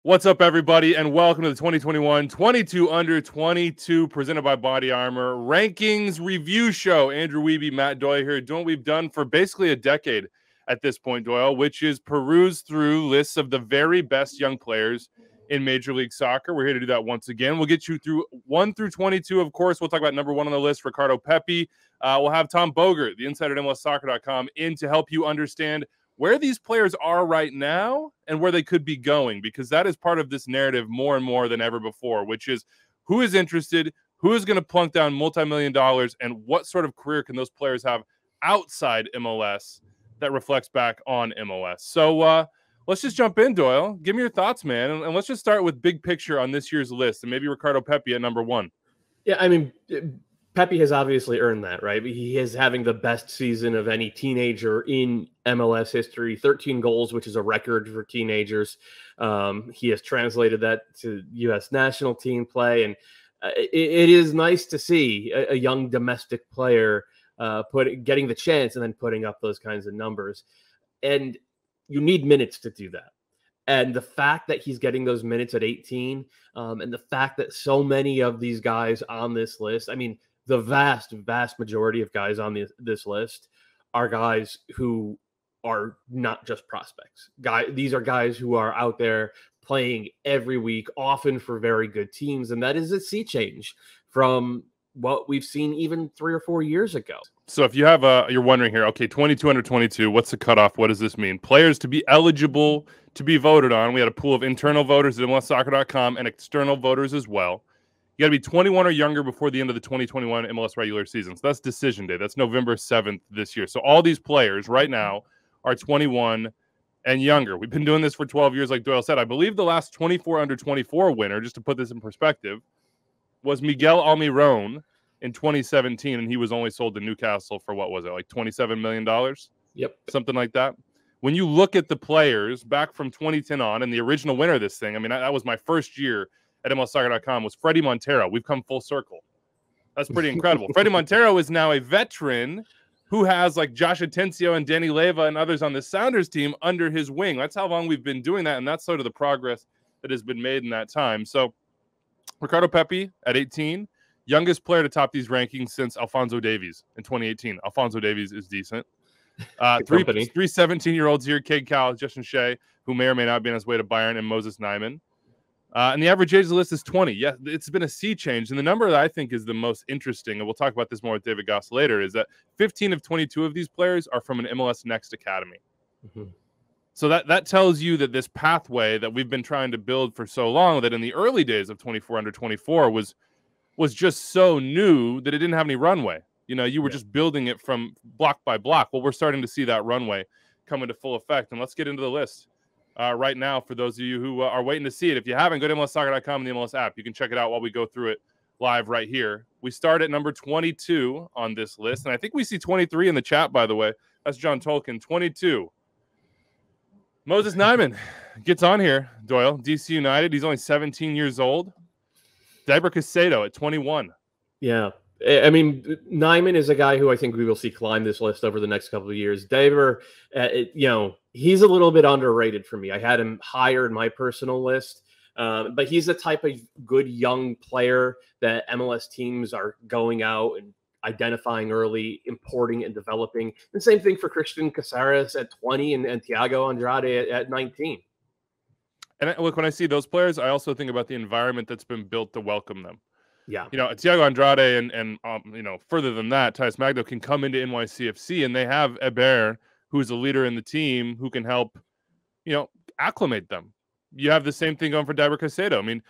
What's up, everybody, and welcome to the 2021 22 Under 22 presented by Body Armor Rankings Review Show. Andrew Wiebe, Matt Doyle here, doing what we've done for basically a decade at this point, Doyle, which is peruse through lists of the very best young players in Major League Soccer. We're here to do that once again. We'll get you through 1 through 22, of course. We'll talk about number 1 on the list, Ricardo Pepe. We'll have Tom Bogert, the insider at MLSsoccer.com, in to help you understand where these players are right now and where they could be going, because that is part of this narrative more and more than ever before, which is who is interested, who is going to plunk down multi-million dollars, and what sort of career can those players have outside MLS that reflects back on MLS. So let's just jump in, Doyle. Give me your thoughts, man, and let's just start with big picture on this year's list, and maybe Ricardo Pepe at number 1. Yeah, I mean, Pepe has obviously earned that, right? He is having the best season of any teenager in MLS history, 13 goals, which is a record for teenagers. He has translated that to U.S. national team play, and it is nice to see a young domestic player getting the chance and then putting up those kinds of numbers. And you need minutes to do that. And the fact that he's getting those minutes at 18, and the fact that so many of these guys on this list, I mean, the vast majority of guys on this list are guys who are not just prospects. These are guys who are out there playing every week, often for very good teams. And that is a sea change from what we've seen even 3 or 4 years ago. So if you have you're wondering here, okay, 22 under 22, what's the cutoff? What does this mean? Players to be eligible to be voted on. We had a pool of internal voters at MLSsoccer.com and external voters as well. You got to be 21 or younger before the end of the 2021 MLS regular season. So that's decision day. That's November 7th this year. So all these players right now are 21 and younger. We've been doing this for 12 years, like Doyle said. I believe the last 24 under 24 winner, just to put this in perspective, was Miguel Almiron in 2017, and he was only sold to Newcastle for, what was it, like $27 million? Yep. Something like that. When you look at the players back from 2010 on, and the original winner of this thing, I mean, that was my first year at MLSsoccer.com, was Freddie Monteiro. We've come full circle. That's pretty incredible. Freddie Monteiro is now a veteran who has like Josh Tensio and Danny Leva and others on the Sounders team under his wing. That's how long we've been doing that, and that's sort of the progress that has been made in that time. So Ricardo Pepe at 18, youngest player to top these rankings since Alphonso Davies in 2018. Alphonso Davies is decent. Three 17-year-olds here, Caden Clark, Justin Shay, who may or may not be on his way to Bayern, and Moses Nyman. And the average age of the list is 20. Yeah, it's been a sea change. And the number that I think is the most interesting, and we'll talk about this more with David Goss later, is that 15 of 22 of these players are from an MLS Next Academy. Mm-hmm. So that tells you that this pathway that we've been trying to build for so long, that in the early days of 24 under 24 was just so new that it didn't have any runway. You know, you were just building it from block by block. Well, we're starting to see that runway come into full effect. And let's get into the list. Right now, for those of you who are waiting to see it. If you haven't, go to MLSsoccer.com and the MLS app. You can check it out while we go through it live right here. We start at number 22 on this list, and I think we see 23 in the chat, by the way. That's John Tolkien. 22. Moses Nyman gets on here, Doyle. DC United. He's only 17 years old. Deiber Caicedo at 21. Yeah. I mean, Nyman is a guy who I think we will see climb this list over the next couple of years. Deiber, he's a little bit underrated for me. I had him higher in my personal list, but he's the type of good young player that MLS teams are going out and identifying early, importing and developing. The same thing for Christian Caceres at 20 and Thiago Andrade at 19. And look, when I see those players, I also think about the environment that's been built to welcome them. Yeah, you know, Thiago Andrade and further than that, Thais Magno can come into NYCFC, and they have Eber, who's a leader in the team, who can help, acclimate them. You have the same thing going for Deiber Caicedo. I mean,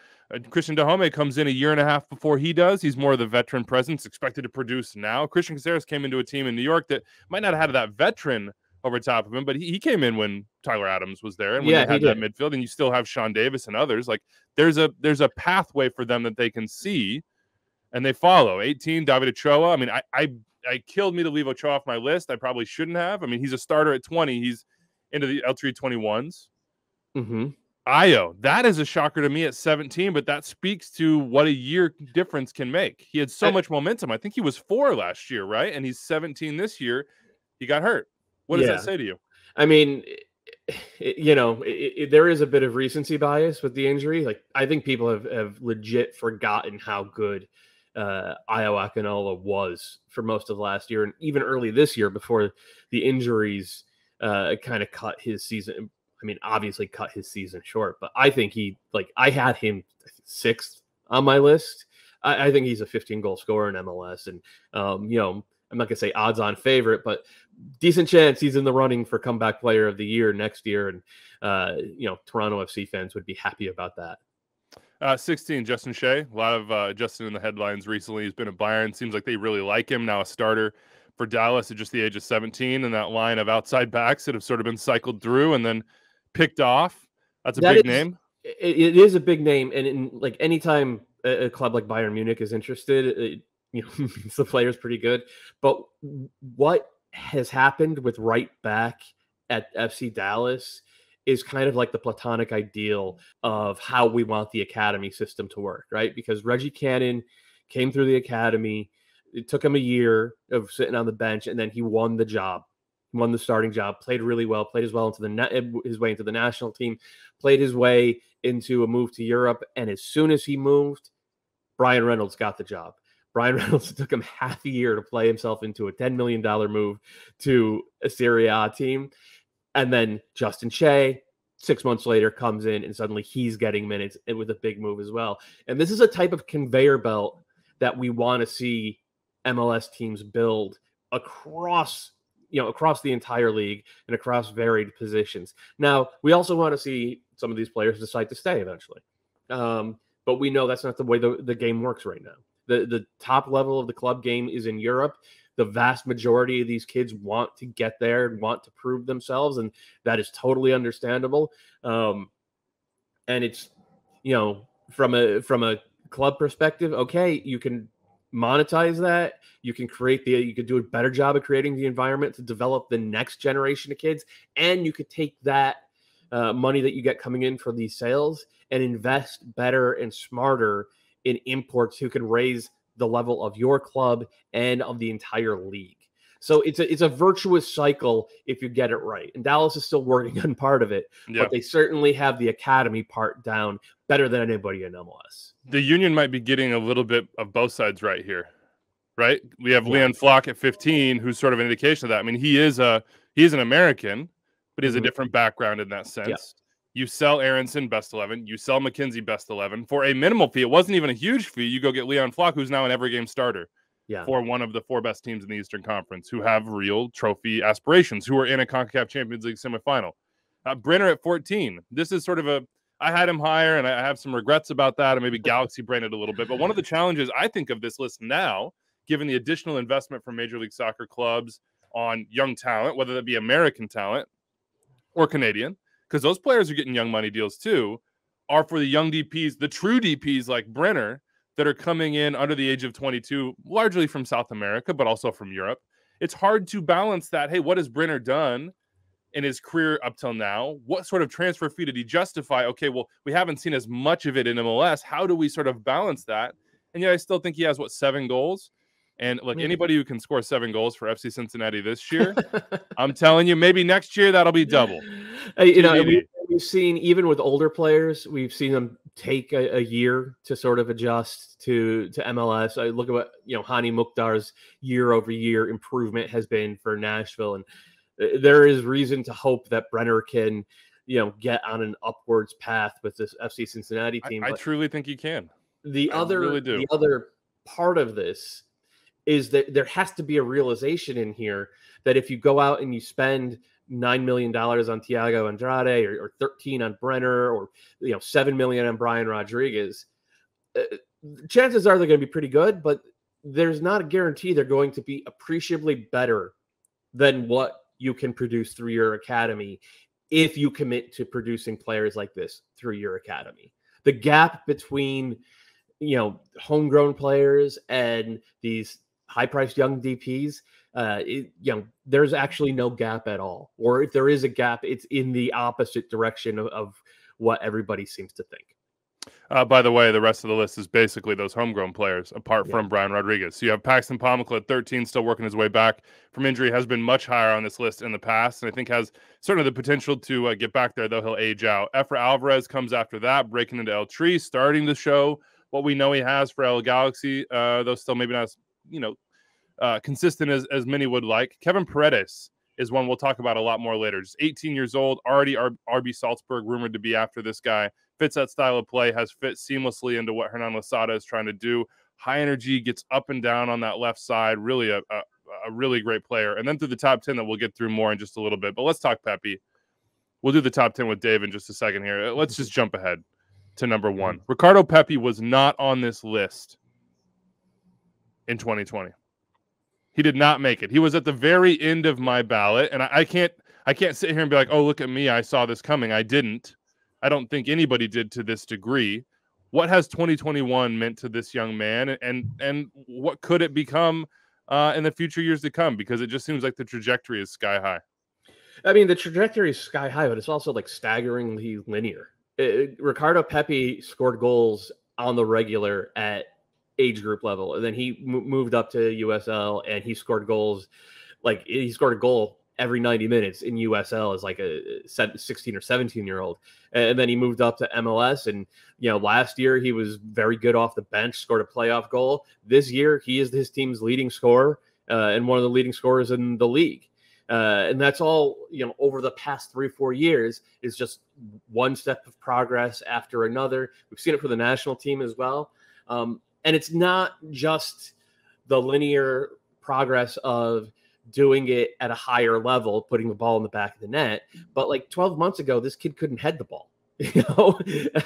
Christian Dahome comes in a year and a half before he does. He's more of the veteran presence, expected to produce now. Christian Caceres came into a team in New York that might not have had that veteran over top of him, but he came in when Tyler Adams was there, and when they had that midfield, and you still have Sean Davis and others. Like there's a pathway for them that they can see, and they follow. 18, David Ochoa. I mean, I killed me to leave Ochoa off my list. I probably shouldn't have. I mean, he's a starter at 20. He's into the L3 21s. Mm-hmm. Ayo, that is a shocker to me at 17, but that speaks to what a year difference can make. He had so much momentum. I think he was 4 last year, right? And he's 17 this year. He got hurt. What does that say to you? I mean, there is a bit of recency bias with the injury. Like, I think people have legit forgotten how good Iowa Akinola was for most of last year and even early this year before the injuries kind of cut his season. I mean, obviously cut his season short, but I think I had him 6th on my list. I think he's a 15-goal scorer in MLS, and I'm not gonna say odds-on favorite, but decent chance he's in the running for comeback player of the year next year. And Toronto FC fans would be happy about that. 16, Justin Shay. A lot of Justin in the headlines recently. He's been at Bayern. Seems like they really like him. Now a starter for Dallas at just the age of 17, and that line of outside backs that have sort of been cycled through and then picked off. That's a big name. It is a big name, and anytime a club like Bayern Munich is interested, the player's pretty good. But what has happened with right back at FC Dallas is kind of like the platonic ideal of how we want the academy system to work, right? Because Reggie Cannon came through the academy. It took him a year of sitting on the bench, and then he won the job, won the starting job, played really well, played his way into the national team, played his way into a move to Europe. And as soon as he moved, Brian Reynolds got the job. Brian Reynolds, took him half a year to play himself into a $10 million move to a Serie A team. And then Justin Shay, 6 months later, comes in, and suddenly he's getting minutes and with a big move as well. And this is a type of conveyor belt that we want to see MLS teams build across the entire league and across varied positions. Now, we also want to see some of these players decide to stay eventually. But we know that's not the way the game works right now. The top level of the club game is in Europe. The vast majority of these kids want to get there and want to prove themselves, and that is totally understandable. And it's, from a club perspective, okay, you can monetize that. You can do a better job of creating the environment to develop the next generation of kids, and you could take that money that you get coming in from these sales and invest better and smarter in imports who can raise the level of your club and of the entire league. So it's a virtuous cycle if you get it right. And Dallas is still working on part of it, but they certainly have the academy part down better than anybody in MLS. The Union might be getting a little bit of both sides right here, right? We have Leon Flock at 15, who's sort of an indication of that. I mean, he is an American, but he has a different background in that sense. Yeah. You sell Aronson best 11. You sell McKenzie best 11 for a minimal fee. It wasn't even a huge fee. You go get Leon Flock, who's now an every game starter for one of the 4 best teams in the Eastern Conference, who have real trophy aspirations, who are in a CONCACAF Champions League semifinal. Brenner at 14. This is sort of I had him higher, and I have some regrets about that, and maybe Galaxy branded a little bit. But one of the challenges I think of this list now, given the additional investment from Major League Soccer clubs on young talent, whether that be American talent or Canadian, because those players are getting young money deals too, are for the young DPs, the true DPs like Brenner, that are coming in under the age of 22, largely from South America, but also from Europe. It's hard to balance that. Hey, what has Brenner done in his career up till now? What sort of transfer fee did he justify? Okay, well, we haven't seen as much of it in MLS. How do we sort of balance that? And yet I still think he has, 7 goals? And look, anybody who can score 7 goals for FC Cincinnati this year, I'm telling you, maybe next year that'll be double. We've seen, even with older players, we've seen them take a year to sort of adjust to MLS. I look at what Hani Mukhtar's year-over-year improvement has been for Nashville, and there is reason to hope that Brenner can get on an upwards path with this FC Cincinnati team. I truly think he can. The other part of this is that there has to be a realization in here that if you go out and you spend $9 million on Thiago Andrade or 13 on Brenner or $7 million on Brian Rodriguez, chances are they're going to be pretty good, but there's not a guarantee they're going to be appreciably better than what you can produce through your academy if you commit to producing players like this through your academy. The gap between homegrown players and these high-priced young DPs, there's actually no gap at all. Or if there is a gap, it's in the opposite direction of what everybody seems to think. By the way, the rest of the list is basically those homegrown players, apart from Brian Rodriguez. So you have Paxton Pomeglis at 13, still working his way back from injury, has been much higher on this list in the past, and I think has certainly the potential to get back there, though he'll age out. Efra Alvarez comes after that, breaking into El Tri, starting to show what we know he has for El Galaxy, though still maybe not as consistent as many would like. Kevin Paredes is one we'll talk about a lot more later. Just 18 years old, already RB Salzburg rumored to be after this guy. Fits that style of play, has fit seamlessly into what Hernan Losada is trying to do. High energy, gets up and down on that left side. Really a really great player. And then through the top 10 that we'll get through more in just a little bit. But let's talk Pepe. We'll do the top 10 with Dave in just a second here. Let's just jump ahead to number 1. Ricardo Pepe was not on this list in 2020. He did not make it. He was at the very end of my ballot, and I can't sit here and be like, oh, look at me, I saw this coming. I didn't. I don't think anybody did to this degree. What has 2021 meant to this young man, and what could it become in the future years to come? Because it just seems like the trajectory is sky high. I mean, the trajectory is sky high, but it's also like staggeringly linear. Ricardo Pepe scored goals on the regular at age group level, and then he moved up to USL, and he scored goals. Like, he scored a goal every 90 minutes in USL as like a 16 or 17-year-old. And then he moved up to MLS. And, last year he was very good off the bench, scored a playoff goal. This year he is his team's leading scorer and one of the leading scorers in the league. And that's all, over the past 3-4 years is just one step of progress after another. We've seen it for the national team as well. And it's not just the linear progress of doing it at a higher level, putting the ball in the back of the net. But like 12 months ago, this kid couldn't head the ball,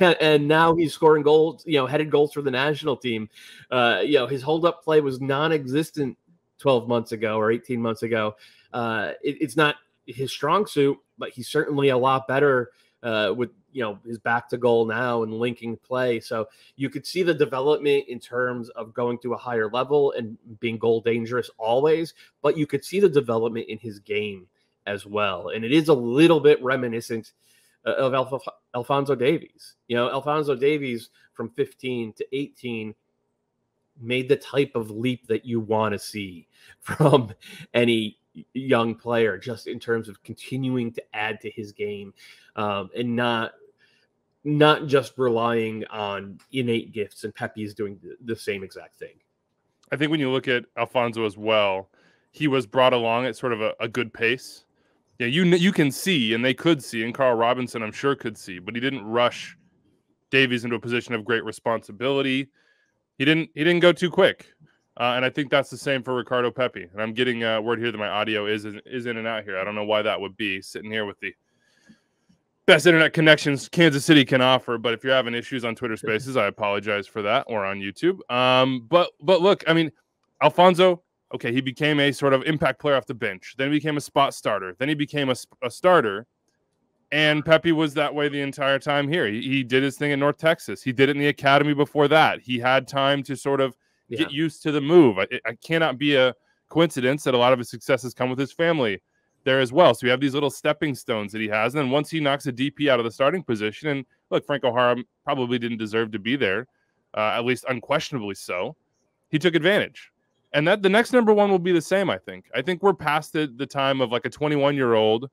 and now he's scoring goals, headed goals for the national team. His hold up play was non-existent 12 months ago or 18 months ago. It's not his strong suit, but he's certainly a lot better with his back to goal now and linking play. So you could see the development in terms of going to a higher level and being goal dangerous always, but you could see the development in his game as well. And it is a little bit reminiscent of Alphonso Davies. Alphonso Davies from 15 to 18 made the type of leap that you want to see from any young player, just in terms of continuing to add to his game, and not just relying on innate gifts. And Pepe is doing the same exact thing. I think when you look at Alphonso as well, he was brought along at sort of a good pace. Yeah, you can see, and they could see, and Carl Robinson I'm sure could see, but he didn't rush Davies into a position of great responsibility. He didn't go too quick. And I think that's the same for Ricardo Pepe. And I'm getting word here that my audio is in and out here. I don't know why that would be, sitting here with the best internet connections Kansas City can offer. But if you're having issues on Twitter Spaces, I apologize for that, or on YouTube. But look, I mean, Alphonso, okay, he became a sort of impact player off the bench. Then he became a spot starter. Then he became a starter. And Pepe was that way the entire time here. He did his thing in North Texas. He did it in the academy before that. He had time to sort of get used to the move. I cannot be a coincidence that a lot of his successes come with his family there as well. So you have these little stepping stones that he has. And then once he knocks a DP out of the starting position, and look, Frank O'Hara probably didn't deserve to be there, at least unquestionably so, he took advantage. And that the next number one will be the same, I think. I think we're past the time of like a 21-year-old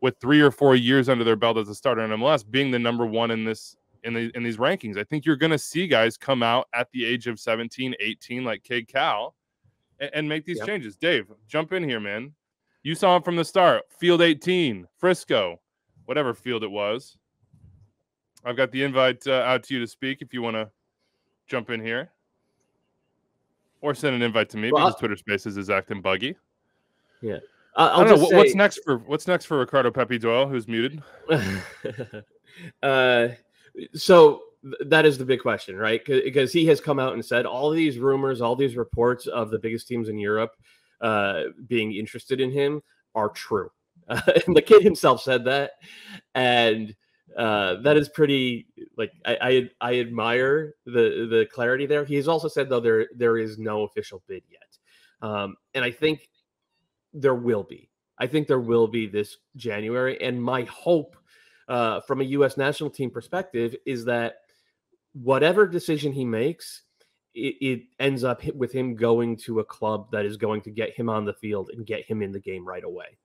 with 3 or 4 years under their belt as a starter in MLS being the number one in these rankings. I think you're going to see guys come out at the age of 17, 18, like Cade Cal, and make these changes. Dave, jump in here, man. You saw him from the start. Field 18, Frisco, whatever field it was. I've got the invite out to you to speak if you want to jump in here. Or send an invite to me because Twitter Spaces is acting buggy. Yeah. I don't know. What's next for Ricardo Pepe Doyle, who's muted? So that is the big question, right? Because he has come out and said all these rumors, all these reports of the biggest teams in Europe being interested in him are true. And the kid himself said that. And that is pretty, like, I admire the clarity there. He's also said, though, there is no official bid yet. And I think there will be. I think there will be this January. And my hope from a U.S. national team perspective is that whatever decision he makes, it ends up with him going to a club that is going to get him on the field and get him in the game right away.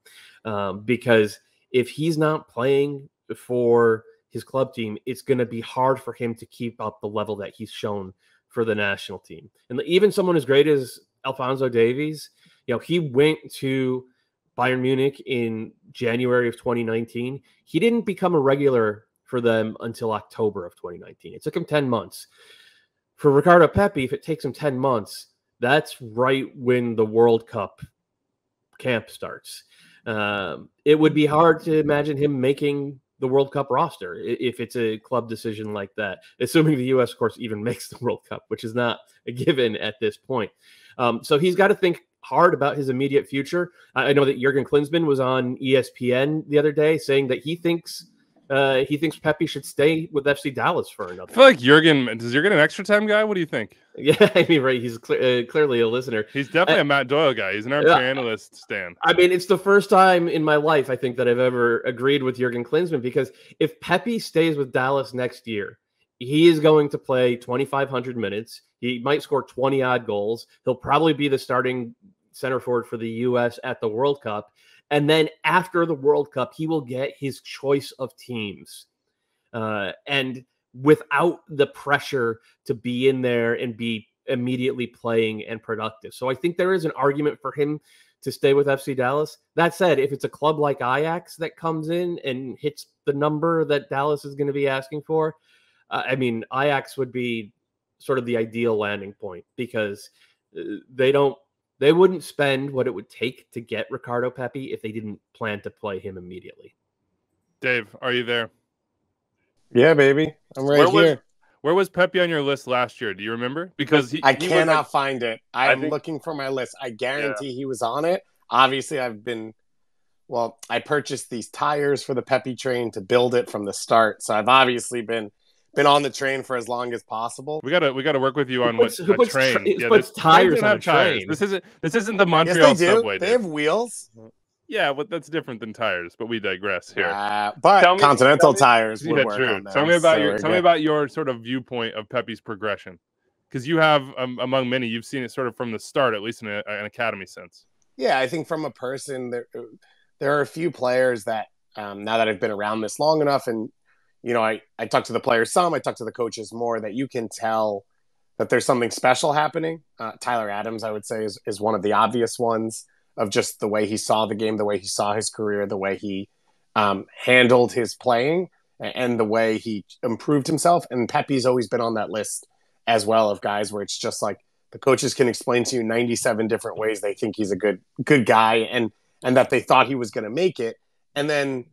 Because if he's not playing for his club team, it's going to be hard for him to keep up the level that he's shown for the national team. And even someone as great as Alphonso Davies, he went to Bayern Munich in January of 2019. He didn't become a regular for them until October of 2019. It took him 10 months. For Ricardo Pepe, if it takes him 10 months, that's right when the World Cup camp starts. It would be hard to imagine him making the World Cup roster if it's a club decision like that, assuming the U.S., of course, even makes the World Cup, which is not a given at this point. So he's got to think hard about his immediate future. I know that Jurgen Klinsmann was on ESPN the other day saying that he thinks Pepe should stay with FC Dallas for another. I feel like does Jurgen an extra time guy? What do you think? Yeah, I mean, right. He's clearly a listener. He's definitely a Matt Doyle guy. He's an armchair analyst, Stan. I mean, it's the first time in my life, I think, that I've ever agreed with Jurgen Klinsmann, because if Pepe stays with Dallas next year, he is going to play 2,500 minutes. He might score 20-odd goals. He'll probably be the starting center forward for the U.S. at the World Cup. And then after the World Cup, he will get his choice of teams. And without the pressure to be in there and be immediately playing and productive. So I think there is an argument for him to stay with FC Dallas. That said, if it's a club like Ajax that comes in and hits the number that Dallas is going to be asking for, I mean, Ajax would be sort of the ideal landing point, because they wouldn't spend what it would take to get Ricardo Pepe if they didn't plan to play him immediately. Dave, are you there? Yeah, baby. I'm right here. Where was Pepe on your list last year? Do you remember? Because I cannot find it. I'm looking for my list. I guarantee he was on it. Obviously, I purchased these tires for the Pepe train to build it from the start. So I've obviously been on the train for as long as possible. We gotta work with you on who puts train. Who puts tires on a train? This isn't the Montreal subway. They have wheels. Yeah, but that's different than tires. But we digress here. But Continental tires would work on that. Tell me about your sort of viewpoint of Pepe's progression, because you have among many, you've seen it sort of from the start, at least in an academy sense. Yeah, I think from a person, there are a few players that now that I've been around this long enough, and I talk to the players some, I talk to the coaches more, that you can tell that there's something special happening. Tyler Adams, I would say, is one of the obvious ones, of just the way he saw the game, the way he saw his career, the way he handled his playing, and the way he improved himself. And Pepe's always been on that list as well, of guys where it's just like the coaches can explain to you 97 different ways they think he's a good guy, and that they thought he was going to make it. And then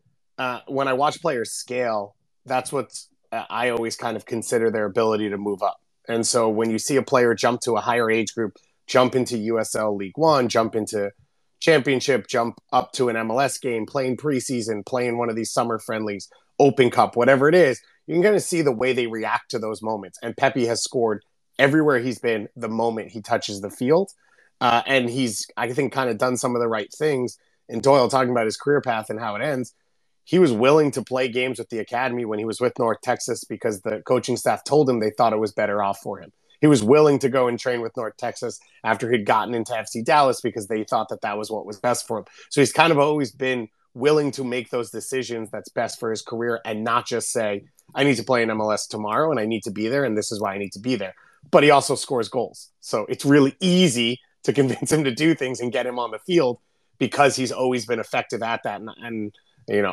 when I watch players scale, that's what I always kind of consider their ability to move up. And so when you see a player jump to a higher age group, jump into USL League One, jump into Championship, jump up to an MLS game, playing preseason, playing one of these summer friendlies, Open Cup, whatever it is, you can kind of see the way they react to those moments. And Pepe has scored everywhere he's been the moment he touches the field. And he's, I think, kind of done some of the right things. And Doyle, talking about his career path and how it ends, he was willing to play games with the academy when he was with North Texas because the coaching staff told him they thought it was better off for him. He was willing to go and train with North Texas after he'd gotten into FC Dallas because they thought that was what was best for him. So he's kind of always been willing to make those decisions that's best for his career, and not just say, I need to play in MLS tomorrow and I need to be there, and this is why I need to be there. But he also scores goals. So it's really easy to convince him to do things and get him on the field because he's always been effective at that. And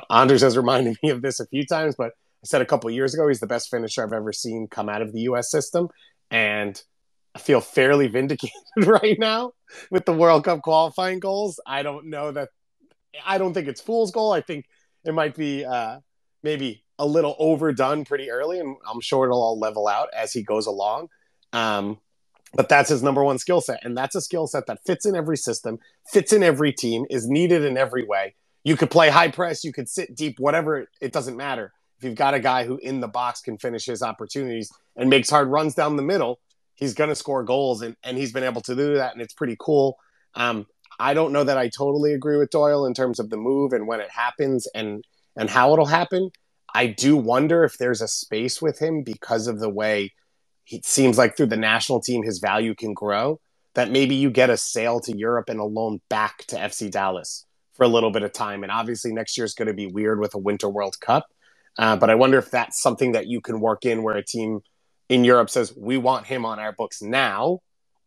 Anders has reminded me of this a few times, but I said a couple of years ago, he's the best finisher I've ever seen come out of the U.S. system. And I feel fairly vindicated right now with the World Cup qualifying goals. I don't think it's fool's goal. I think it might be maybe a little overdone pretty early, and I'm sure it'll all level out as he goes along. But that's his number one skill set. And that's a skill set that fits in every system, fits in every team, is needed in every way. You could play high press, you could sit deep, whatever, it doesn't matter. If you've got a guy who in the box can finish his opportunities and makes hard runs down the middle, he's going to score goals, and he's been able to do that, and it's pretty cool. I don't know that I totally agree with Doyle in terms of the move and when it happens and how it'll happen. I do wonder if there's a space with him because of the way it seems like through the national team his value can grow, that maybe you get a sale to Europe and a loan back to FC Dallas for a little bit of time. And obviously next year is going to be weird with a Winter World Cup. But I wonder if that's something that you can work in where a team in Europe says, we want him on our books now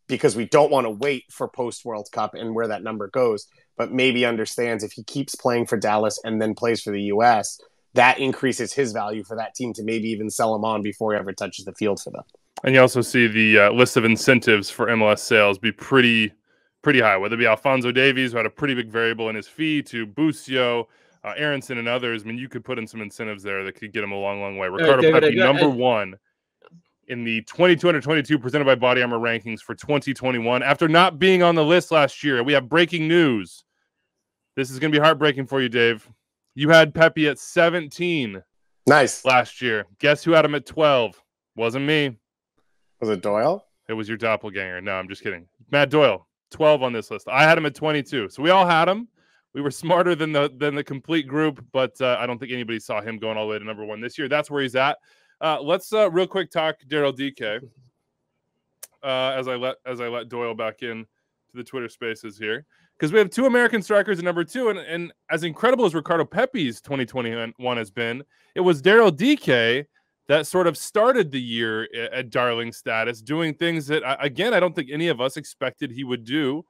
because we don't want to wait for post-World Cup and where that number goes, but maybe understands if he keeps playing for Dallas and then plays for the U.S., that increases his value for that team to maybe even sell him on before he ever touches the field for them. And you also see the list of incentives for MLS sales be pretty high, whether it be Alphonso Davies, who had a pretty big variable in his fee, to Busio, Aronson, and others. I mean, you could put in some incentives there that could get him a long, long way. Ricardo Pepe, number one in the 2222 presented by Body Armor rankings for 2021. After not being on the list last year, we have breaking news. This is going to be heartbreaking for you, Dave. You had Pepe at 17. Nice. Last year. Guess who had him at 12? Wasn't me. Was it Doyle? It was your doppelganger. No, I'm just kidding. Matt Doyle, 12 on this list. I had him at 22. So we all had him. We were smarter than the complete group, but I don't think anybody saw him going all the way to number one this year. That's where he's at. Let's real quick talk Daryl DK as I let Doyle back in to the Twitter Spaces here, because we have two American strikers at number two, and as incredible as Ricardo Pepe's 2021 has been, it was Daryl DK that sort of started the year at darling status, doing things that, again, I don't think any of us expected he would do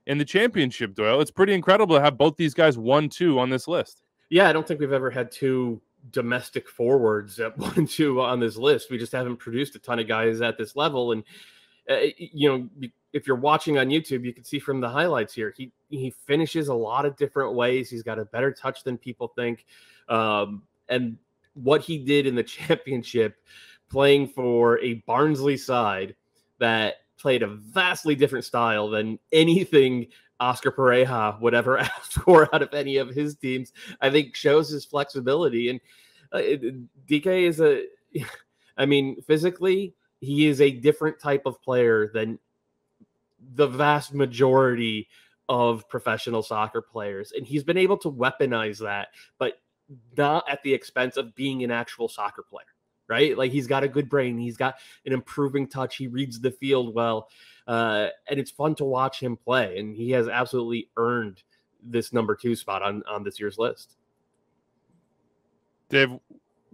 in the championship, Doyle. It's pretty incredible to have both these guys 1-2 on this list. Yeah, I don't think we've ever had two domestic forwards at 1-2 on this list. We just haven't produced a ton of guys at this level. And, if you're watching on YouTube, you can see from the highlights here, he finishes a lot of different ways. He's got a better touch than people think. And what he did in the championship, playing for a Barnsley side that played a vastly different style than anything Oscar Pareja would ever ask for out of any of his teams, I think shows his flexibility. And DK is physically, he is a different type of player than the vast majority of professional soccer players. And he's been able to weaponize that, but not at the expense of being an actual soccer player, right? Like, he's got a good brain. He's got an improving touch. He reads the field well. And it's fun to watch him play. And he has absolutely earned this number 2 spot on this year's list. Dave,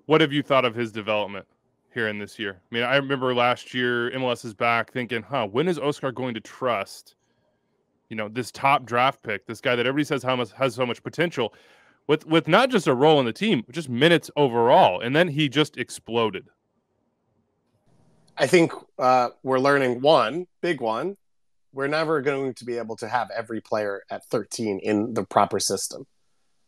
what have you thought of his development here in this year? I mean, I remember last year, MLS is back thinking, when is Oscar going to trust, this top draft pick, this guy that everybody says has so much potential, with not just a role in the team, but just minutes overall. And then he just exploded. I think we're learning one big one. We're never going to be able to have every player at 13 in the proper system,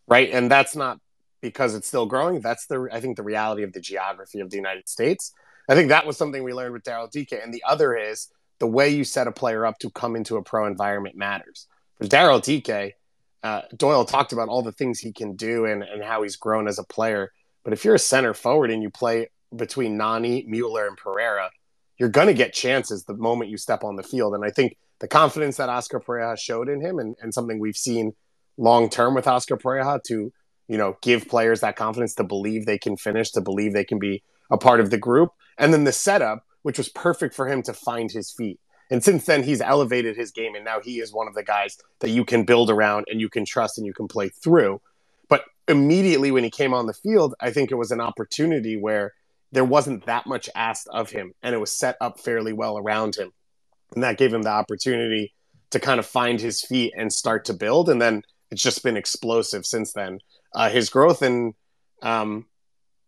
right? And that's not because it's still growing. That's I think the reality of the geography of the United States. I think that was something we learned with Daryl DK. And the other is the way you set a player up to come into a pro environment matters. For Daryl DK, Doyle talked about all the things he can do and how he's grown as a player. But if you're a center forward and you play between Nani, Mueller, and Pereira, you're going to get chances the moment you step on the field. And I think the confidence that Oscar Pereira showed in him, and something we've seen long-term with Oscar Pereira, to, give players that confidence to believe they can finish, to believe they can be a part of the group. And then the setup, which was perfect for him to find his feet. And since then, he's elevated his game, and now he is one of the guys that you can build around and you can trust and you can play through. But immediately when he came on the field, I think it was an opportunity where there wasn't that much asked of him, and it was set up fairly well around him. And that gave him the opportunity to kind of find his feet and start to build. And then it's just been explosive since then. His growth, and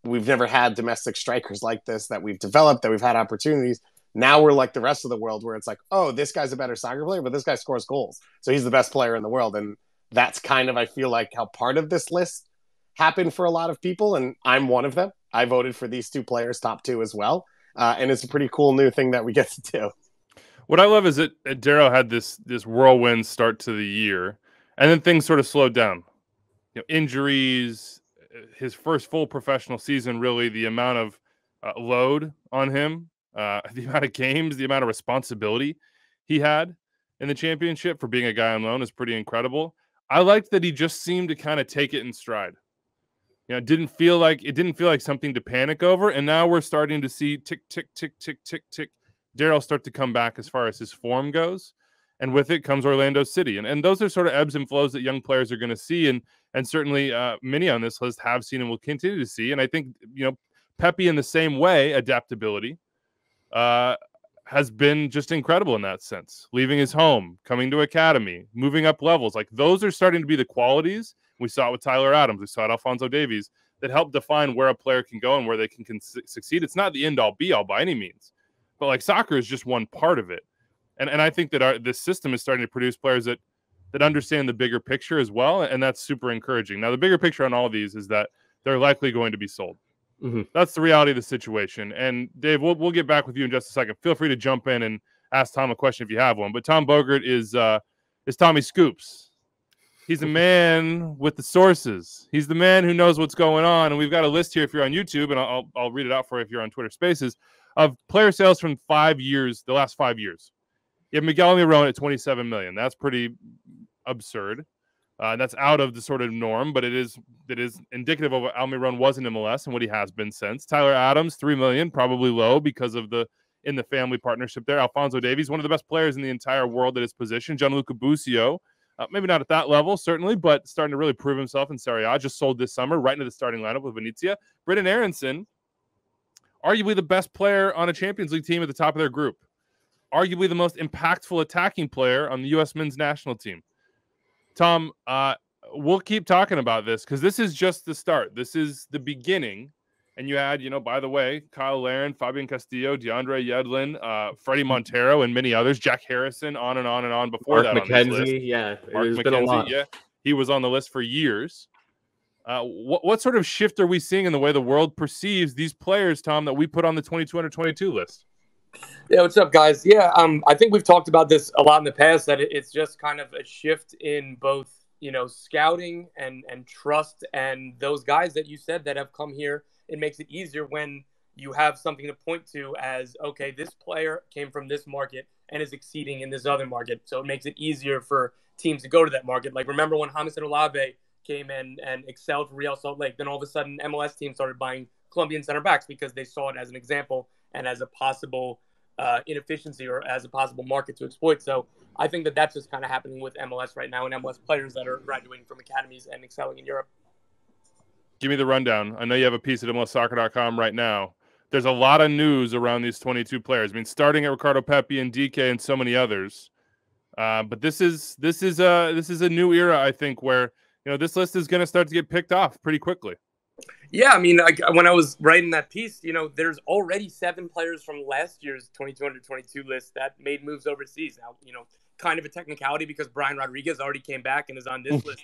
we've never had domestic strikers like this that we've developed, that we've had opportunities. Now we're like the rest of the world, where it's like, oh, this guy's a better soccer player, but this guy scores goals, so he's the best player in the world. And that's kind of, I feel like, how part of this list happened for a lot of people, and I'm one of them. I voted for these two players top 2 as well, and it's a pretty cool new thing that we get to do. What I love is that Darrow had this whirlwind start to the year, and then things sort of slowed down. Injuries, his first full professional season, really, the amount of load on him, the amount of games, the amount of responsibility he had in the championship for being a guy on loan is pretty incredible. I liked that he just seemed to kind of take it in stride. You know, it didn't feel like something to panic over. And now we're starting to see tick, tick, tick, tick, tick, tick. Daryl start to come back as far as his form goes. And with it comes Orlando City. And those are sort of ebbs and flows that young players are going to see. And certainly many on this list have seen and will continue to see. And I think, you know, Pepe in the same way, adaptability has been just incredible in that sense. Leaving his home, coming to academy, moving up levels. Like those are starting to be the qualities. We saw it with Tyler Adams. We saw it Alphonso Davies that help define where a player can go and where they can succeed. It's not the end-all be-all by any means. But like soccer is just one part of it. And I think that this system is starting to produce players that understand the bigger picture as well. And that's super encouraging. Now, the bigger picture on all of these is that they're likely going to be sold. Mm-hmm. That's the reality of the situation. And Dave, we'll get back with you in just a second. Feel free to jump in and ask Tom a question if you have one. But Tom Bogert is Tommy Scoops. He's a man with the sources. He's the man who knows what's going on. And we've got a list here if you're on YouTube, and I'll read it out for you if you're on Twitter Spaces, of player sales from 5 years, the last 5 years. You have Miguel Almiron at $27 million. That's pretty absurd. That's out of the sort of norm, but it is indicative of what Almiron was in MLS and what he has been since. Tyler Adams, $3 million, probably low because of the family partnership there. Alphonso Davies, one of the best players in the entire world at his position. Gianluca Busio, maybe not at that level, certainly, but starting to really prove himself in Serie A. Just sold this summer, right into the starting lineup with Venezia. Brendan Aronson, arguably the best player on a Champions League team at the top of their group. Arguably the most impactful attacking player on the U.S. men's national team. Tom, we'll keep talking about this because this is just the start. This is the beginning. And you had, by the way, Kyle Larin, Fabian Castillo, DeAndre Yedlin, Freddie Monteiro, and many others. Jack Harrison, on and on and on before Mark that McKenzie, on this list. yeah. Mark McKenzie, been a lot. Yeah. He was on the list for years. What sort of shift are we seeing in the way the world perceives these players, Tom, that we put on the 22 under 22 list? Yeah, what's up, guys? Yeah, I think we've talked about this a lot in the past, that it's just kind of a shift in both, scouting and trust, and those guys that you said that have come here. It makes it easier when you have something to point to as, okay, this player came from this market and is exceeding in this other market. So it makes it easier for teams to go to that market. Like, remember when James Olave came in and excelled for Real Salt Lake, then all of a sudden MLS teams started buying Colombian center backs because they saw it as an example and as a possible inefficiency or as a possible market to exploit. So I think that that's just kind of happening with MLS right now, and MLS players that are graduating from academies and excelling in Europe. Give me the rundown. I know you have a piece at MLSsoccer.com right now. There's a lot of news around these 22 players. I mean, starting at Ricardo Pepe and DK and so many others. But this is a new era, I think, where this list is going to start to get picked off pretty quickly. Yeah, I mean, when I was writing that piece, there's already 7 players from last year's 22 under 22 list that made moves overseas. Now, kind of a technicality because Brian Rodriguez already came back and is on this list,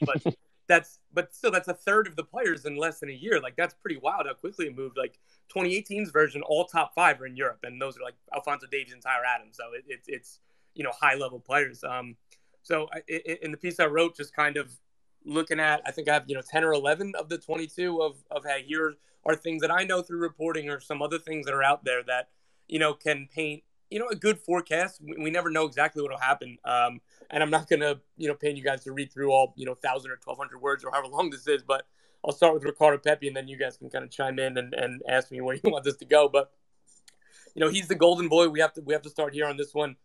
but still, that's a third of the players in less than a year. Like, that's pretty wild how quickly it moved. Like, 2018's version, all top 5 are in Europe, and those are like Alphonso Davies and Tyler Adams. So it's high level players. So in the piece I wrote, just kind of looking at, I think I have 10 or 11 of the 22 of hey, here are things that I know through reporting or some other things that are out there that can paint a good forecast. We never know exactly what will happen. And I'm not going to, paint you guys to read through all, 1,000 or 1,200 words or however long this is, but I'll start with Ricardo Pepe and then you guys can kind of chime in and ask me where you want this to go. But, he's the golden boy. We have to start here on this one.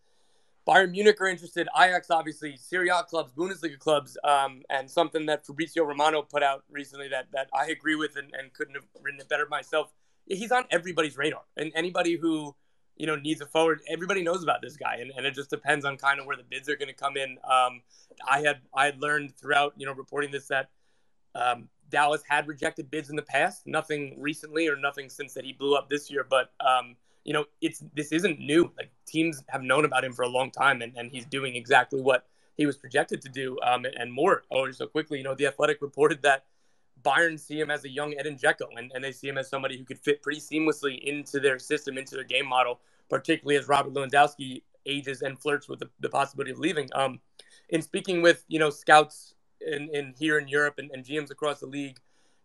Bayern Munich are interested. Ajax, obviously, Serie A clubs, Bundesliga clubs, and something that Fabrizio Romano put out recently that I agree with and couldn't have written it better myself. He's on everybody's radar. And anybody who needs a forward, everybody knows about this guy, and it just depends on kind of where the bids are going to come in. I had learned throughout reporting this that Dallas had rejected bids in the past, nothing recently or nothing since that he blew up this year, but this isn't new. Like, teams have known about him for a long time, and he's doing exactly what he was projected to do, and more. So quickly, The Athletic reported that Bayern see him as a young Edin Dzeko, and they see him as somebody who could fit pretty seamlessly into their system, into their game model, particularly as Robert Lewandowski ages and flirts with the possibility of leaving. In speaking with, scouts in here in Europe and GMs across the league,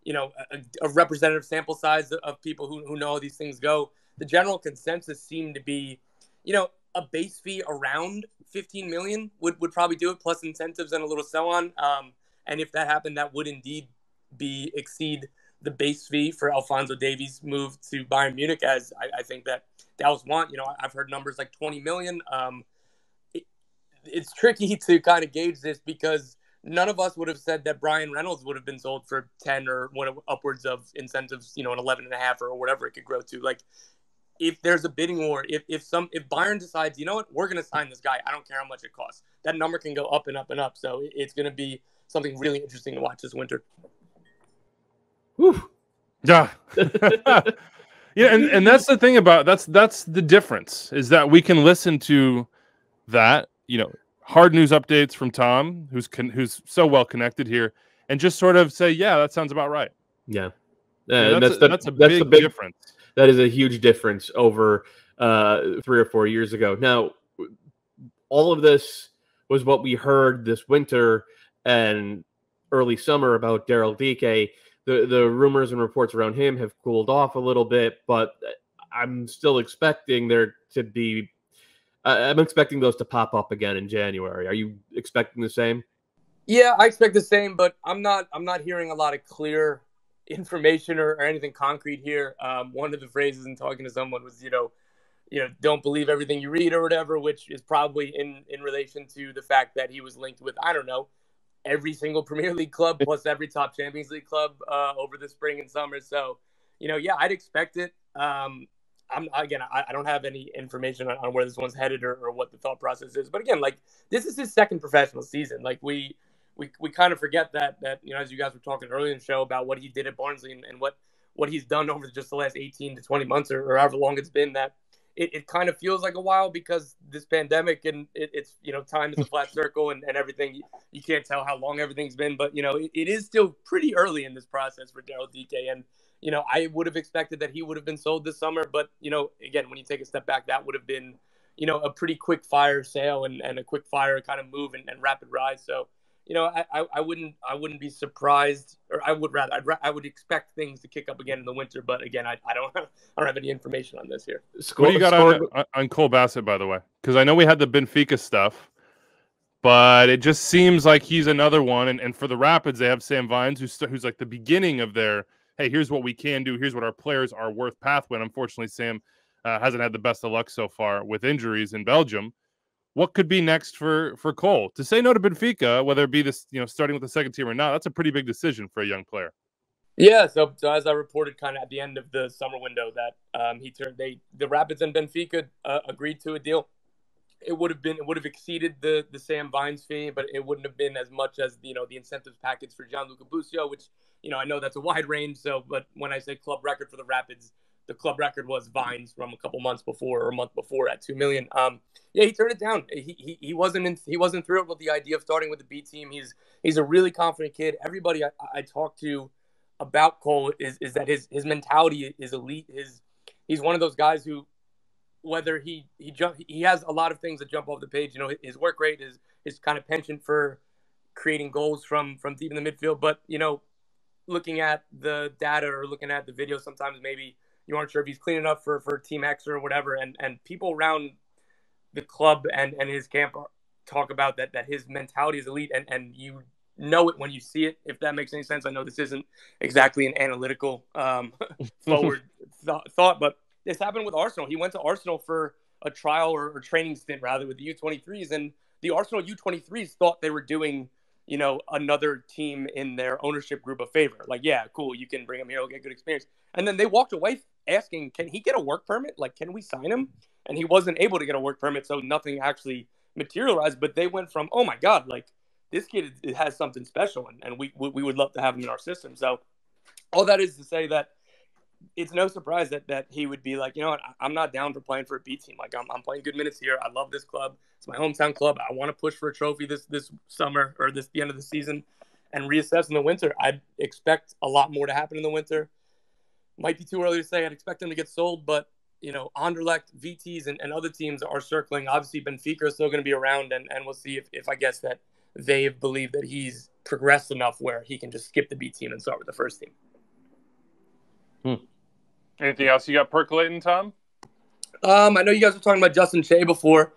a representative sample size of people who know how these things go, the general consensus seemed to be, a base fee around 15 million would probably do it, plus incentives and a little so on. And if that happened, that would indeed exceed the base fee for Alphonso Davies' move to Bayern Munich, as I think that Dallas want. I've heard numbers like 20 million. It's tricky to kind of gauge this because none of us would have said that Brian Reynolds would have been sold for 10 or upwards of incentives, an 11.5 or whatever it could grow to. Like, if there's a bidding war, if Bayern decides, you know what, we're going to sign this guy, I don't care how much it costs, that number can go up and up and up. So it's going to be something really interesting to watch this winter. Whew. Yeah. Yeah, and that's the thing about that's the difference, is that we can listen to that, hard news updates from Tom, who's so well connected here, and just sort of say, yeah, that sounds about right. Yeah. That's a big difference. That is a huge difference over 3 or 4 years ago. Now, all of this was what we heard this winter and early summer about Daryl Dike. The rumors and reports around him have cooled off a little bit, but I'm still expecting there to be. I'm expecting those to pop up again in January. Are you expecting the same? Yeah, I expect the same, but I'm not hearing a lot of clear information or anything concrete here. One of the phrases in talking to someone was, don't believe everything you read or whatever, which is probably in relation to the fact that he was linked with, I don't know, every single Premier League club plus every top Champions League club over the spring and summer. So, yeah, I'd expect it. I don't have any information on where this one's headed or what the thought process is. But again, like, this is his second professional season. Like, we kind of forget that as you guys were talking earlier in the show about what he did at Barnsley and what he's done over just the last 18 to 20 months or however long it's been, that it kind of feels like a while because this pandemic and it's time is a flat circle and everything. You can't tell how long everything's been, but it is still pretty early in this process for Daryl Dike. And I would have expected that he would have been sold this summer, but again, when you take a step back, that would have been a pretty quick fire sale and a quick fire kind of move and rapid rise. So I wouldn't be surprised, or I would expect things to kick up again in the winter. But again, I don't have any information on this here. What do you got on Cole Bassett, by the way? Because I know we had the Benfica stuff, but it just seems like he's another one. And for the Rapids, they have Sam Vines, who's like the beginning of their, hey, here's what we can do. Here's what our players are worth pathway. And unfortunately, Sam hasn't had the best of luck so far with injuries in Belgium. What could be next for Cole? To say no to Benfica, whether it be this, starting with the second team or not, that's a pretty big decision for a young player. Yeah, so as I reported kind of at the end of the summer window that the Rapids and Benfica agreed to a deal. It would have exceeded the Sam Vines fee, but it wouldn't have been as much as the incentives package for Gianluca Busio, which I know that's a wide range. So, but when I say club record for the Rapids, the club record was Vines from a couple months before or a month before at $2 million. Yeah, he turned it down. He wasn't thrilled with the idea of starting with the B team. He's a really confident kid. Everybody I talked to about Cole is that his mentality is elite. He's one of those guys who, whether he has a lot of things that jump off the page. His work rate, his kind of penchant for creating goals from deep in the midfield. But looking at the data or looking at the video, sometimes maybe you aren't sure if he's clean enough for Team X or whatever. And people around the club and his camp talk about that his mentality is elite, and you know it when you see it, if that makes any sense. I know this isn't exactly an analytical forward thought, but this happened with Arsenal. He went to Arsenal for a trial or training stint, rather, with the U23s, and the Arsenal U23s thought they were doing, another team in their ownership group a favor. Like, yeah, cool, you can bring him here, he'll get good experience. And then they walked away asking, can he get a work permit? Like, can we sign him? And he wasn't able to get a work permit, so nothing actually materialized. But they went from, oh my God, like, this kid has something special, and we would love to have him in our system. So all that is to say that it's no surprise that he would be like, you know what, I'm not down for playing for a B team. Like, I'm playing good minutes here. I love this club. It's my hometown club. I want to push for a trophy this summer or the end of the season and reassess in the winter. I'd expect a lot more to happen in the winter. Might be too early to say. I'd expect him to get sold, but Anderlecht, VTs, and other teams are circling. Obviously, Benfica is still going to be around, and we'll see if I guess that they believe that he's progressed enough where he can just skip the B team and start with the first team. Anything else you got percolating, Tom? I know you guys were talking about Justin Shay before.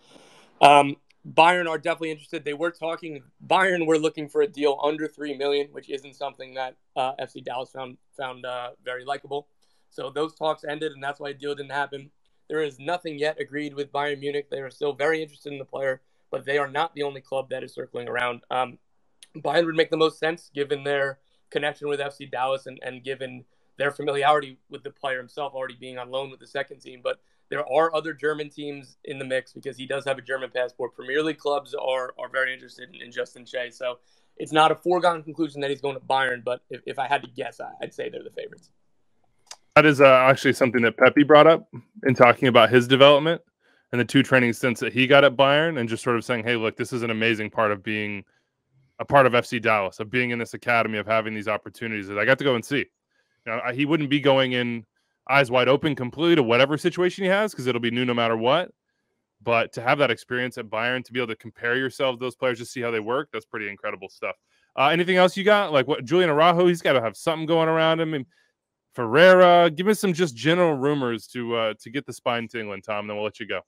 Bayern are definitely interested. They were talking. Bayern were looking for a deal under $3 million, which isn't something that FC Dallas found very likable. So those talks ended, and that's why a deal didn't happen. There is nothing yet agreed with Bayern Munich. They are still very interested in the player, but they are not the only club that is circling around. Bayern would make the most sense given their connection with FC Dallas and given their familiarity with the player himself already being on loan with the second team. But there are other German teams in the mix because he does have a German passport. Premier League clubs are very interested in Justin Shay. So it's not a foregone conclusion that he's going to Bayern, but if I had to guess, I'd say they're the favorites. That is actually something that Pepe brought up in talking about his development and the 2 training stints that he got at Bayern, and just sort of saying, hey, look, this is an amazing part of being a part of FC Dallas, of being in this academy, of having these opportunities that I got to go and see. You know, he wouldn't be going in eyes wide open completely to whatever situation he has, because it'll be new no matter what. But to have that experience at Bayern, to be able to compare yourself to those players, just see how they work, that's pretty incredible stuff. Anything else you got? Like what Julian Arago, he's got to have something going around him. And Ferreira, give me some just general rumors to get the spine tingling, Tom, and then we'll let you go.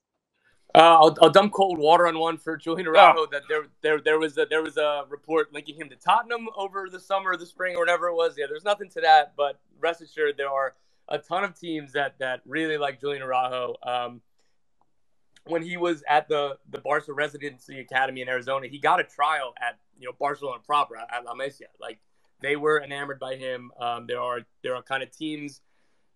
I'll dump cold water on one for Julian Arago. That there was a report linking him to Tottenham over the summer or the spring or whatever it was. Yeah, there's nothing to that, but rest assured there are a ton of teams that really like Julian Arago. When he was at the Barca Residency Academy in Arizona, he got a trial at Barcelona proper at La Masia. Like, they were enamored by him. There are kind of teams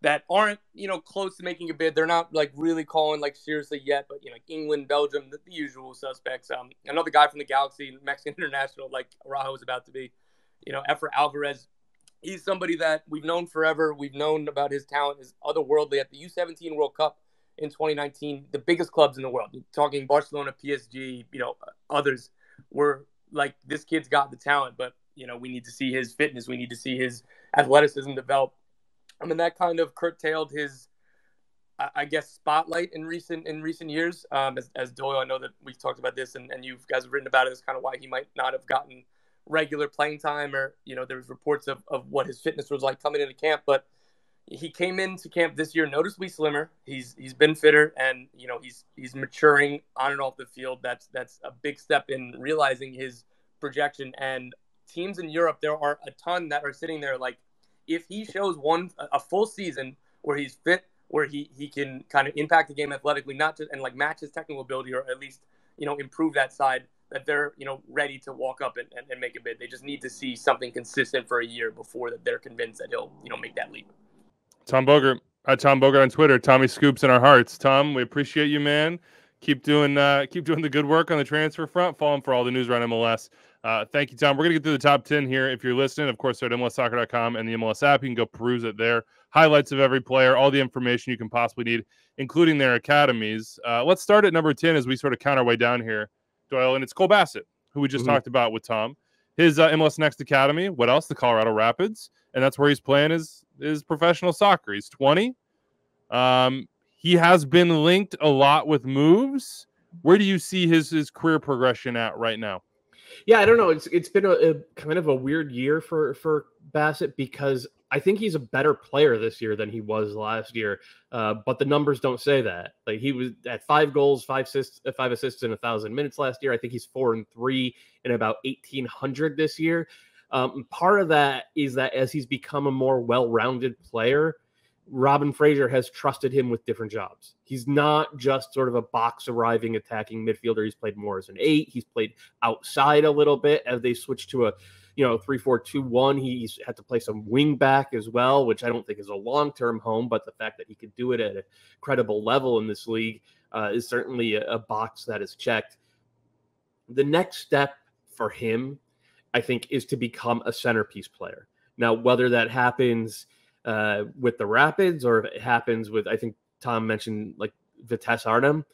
that aren't close to making a bid. They're not like really calling like seriously yet, but like England, Belgium, the usual suspects. Another guy from the Galaxy, Mexican international, like Araujo is about to be. Efra Alvarez, he's somebody that we've known forever. We've known about his talent, is otherworldly. At the U17 World Cup in 2019, the biggest clubs in the world, talking Barcelona, PSG, others, were like, this kid's got the talent, but we need to see his fitness. We need to see his athleticism develop. I mean, that kind of curtailed his, I guess, spotlight in recent years. As Doyle, I know that we've talked about this, and you guys have written about it. It's kind of why he might not have gotten regular playing time, or there was reports of what his fitness was like coming into camp. But he came into camp this year noticeably slimmer. He's been fitter, and he's maturing on and off the field. That's a big step in realizing his projection. And teams in Europe, there are a ton that are sitting there like, if he shows a full season where he's fit, where he can kind of impact the game athletically, not just and like match his technical ability, or at least improve that side, that they're ready to walk up and make a bid. They just need to see something consistent for a year before that they're convinced that he'll make that leap. Tom Bogert, Tom Bogert on Twitter. Tommy Scoops in our hearts. Tom, we appreciate you, man. Keep doing the good work on the transfer front. Follow him for all the news around MLS. Thank you, Tom. We're going to get through the top 10 here. If you're listening, of course, they're at MLSsoccer.com and the MLS app. You can go peruse it there. Highlights of every player, all the information you can possibly need, including their academies. Let's start at number 10 as we sort of count our way down here, Doyle. And it's Cole Bassett, who we just talked about with Tom. His MLS Next Academy. What else? The Colorado Rapids. And that's where he's playing his professional soccer. He's 20. He has been linked a lot with moves. Where do you see his career progression at right now? Yeah, I don't know. It's been a kind of a weird year for Bassett, because I think he's a better player this year than he was last year. But the numbers don't say that. Like, he was at 5 goals, 5 assists in 1,000 minutes last year. I think he's 4-3 in about 1,800 this year. Part of that is that as he's become a more well-rounded player, Robin Fraser has trusted him with different jobs. He's not just sort of a box-arriving attacking midfielder. He's played more as an 8. He's played outside a little bit as they switched to a 3-4-2-1. He's had to play some wing back as well, which I don't think is a long-term home, but the fact that he could do it at a credible level in this league is certainly a box that is checked. The next step for him, I think, is to become a centerpiece player. Now, whether that happens with the Rapids, or if it happens with, I think Tom mentioned, like, Vitesse Arnhem,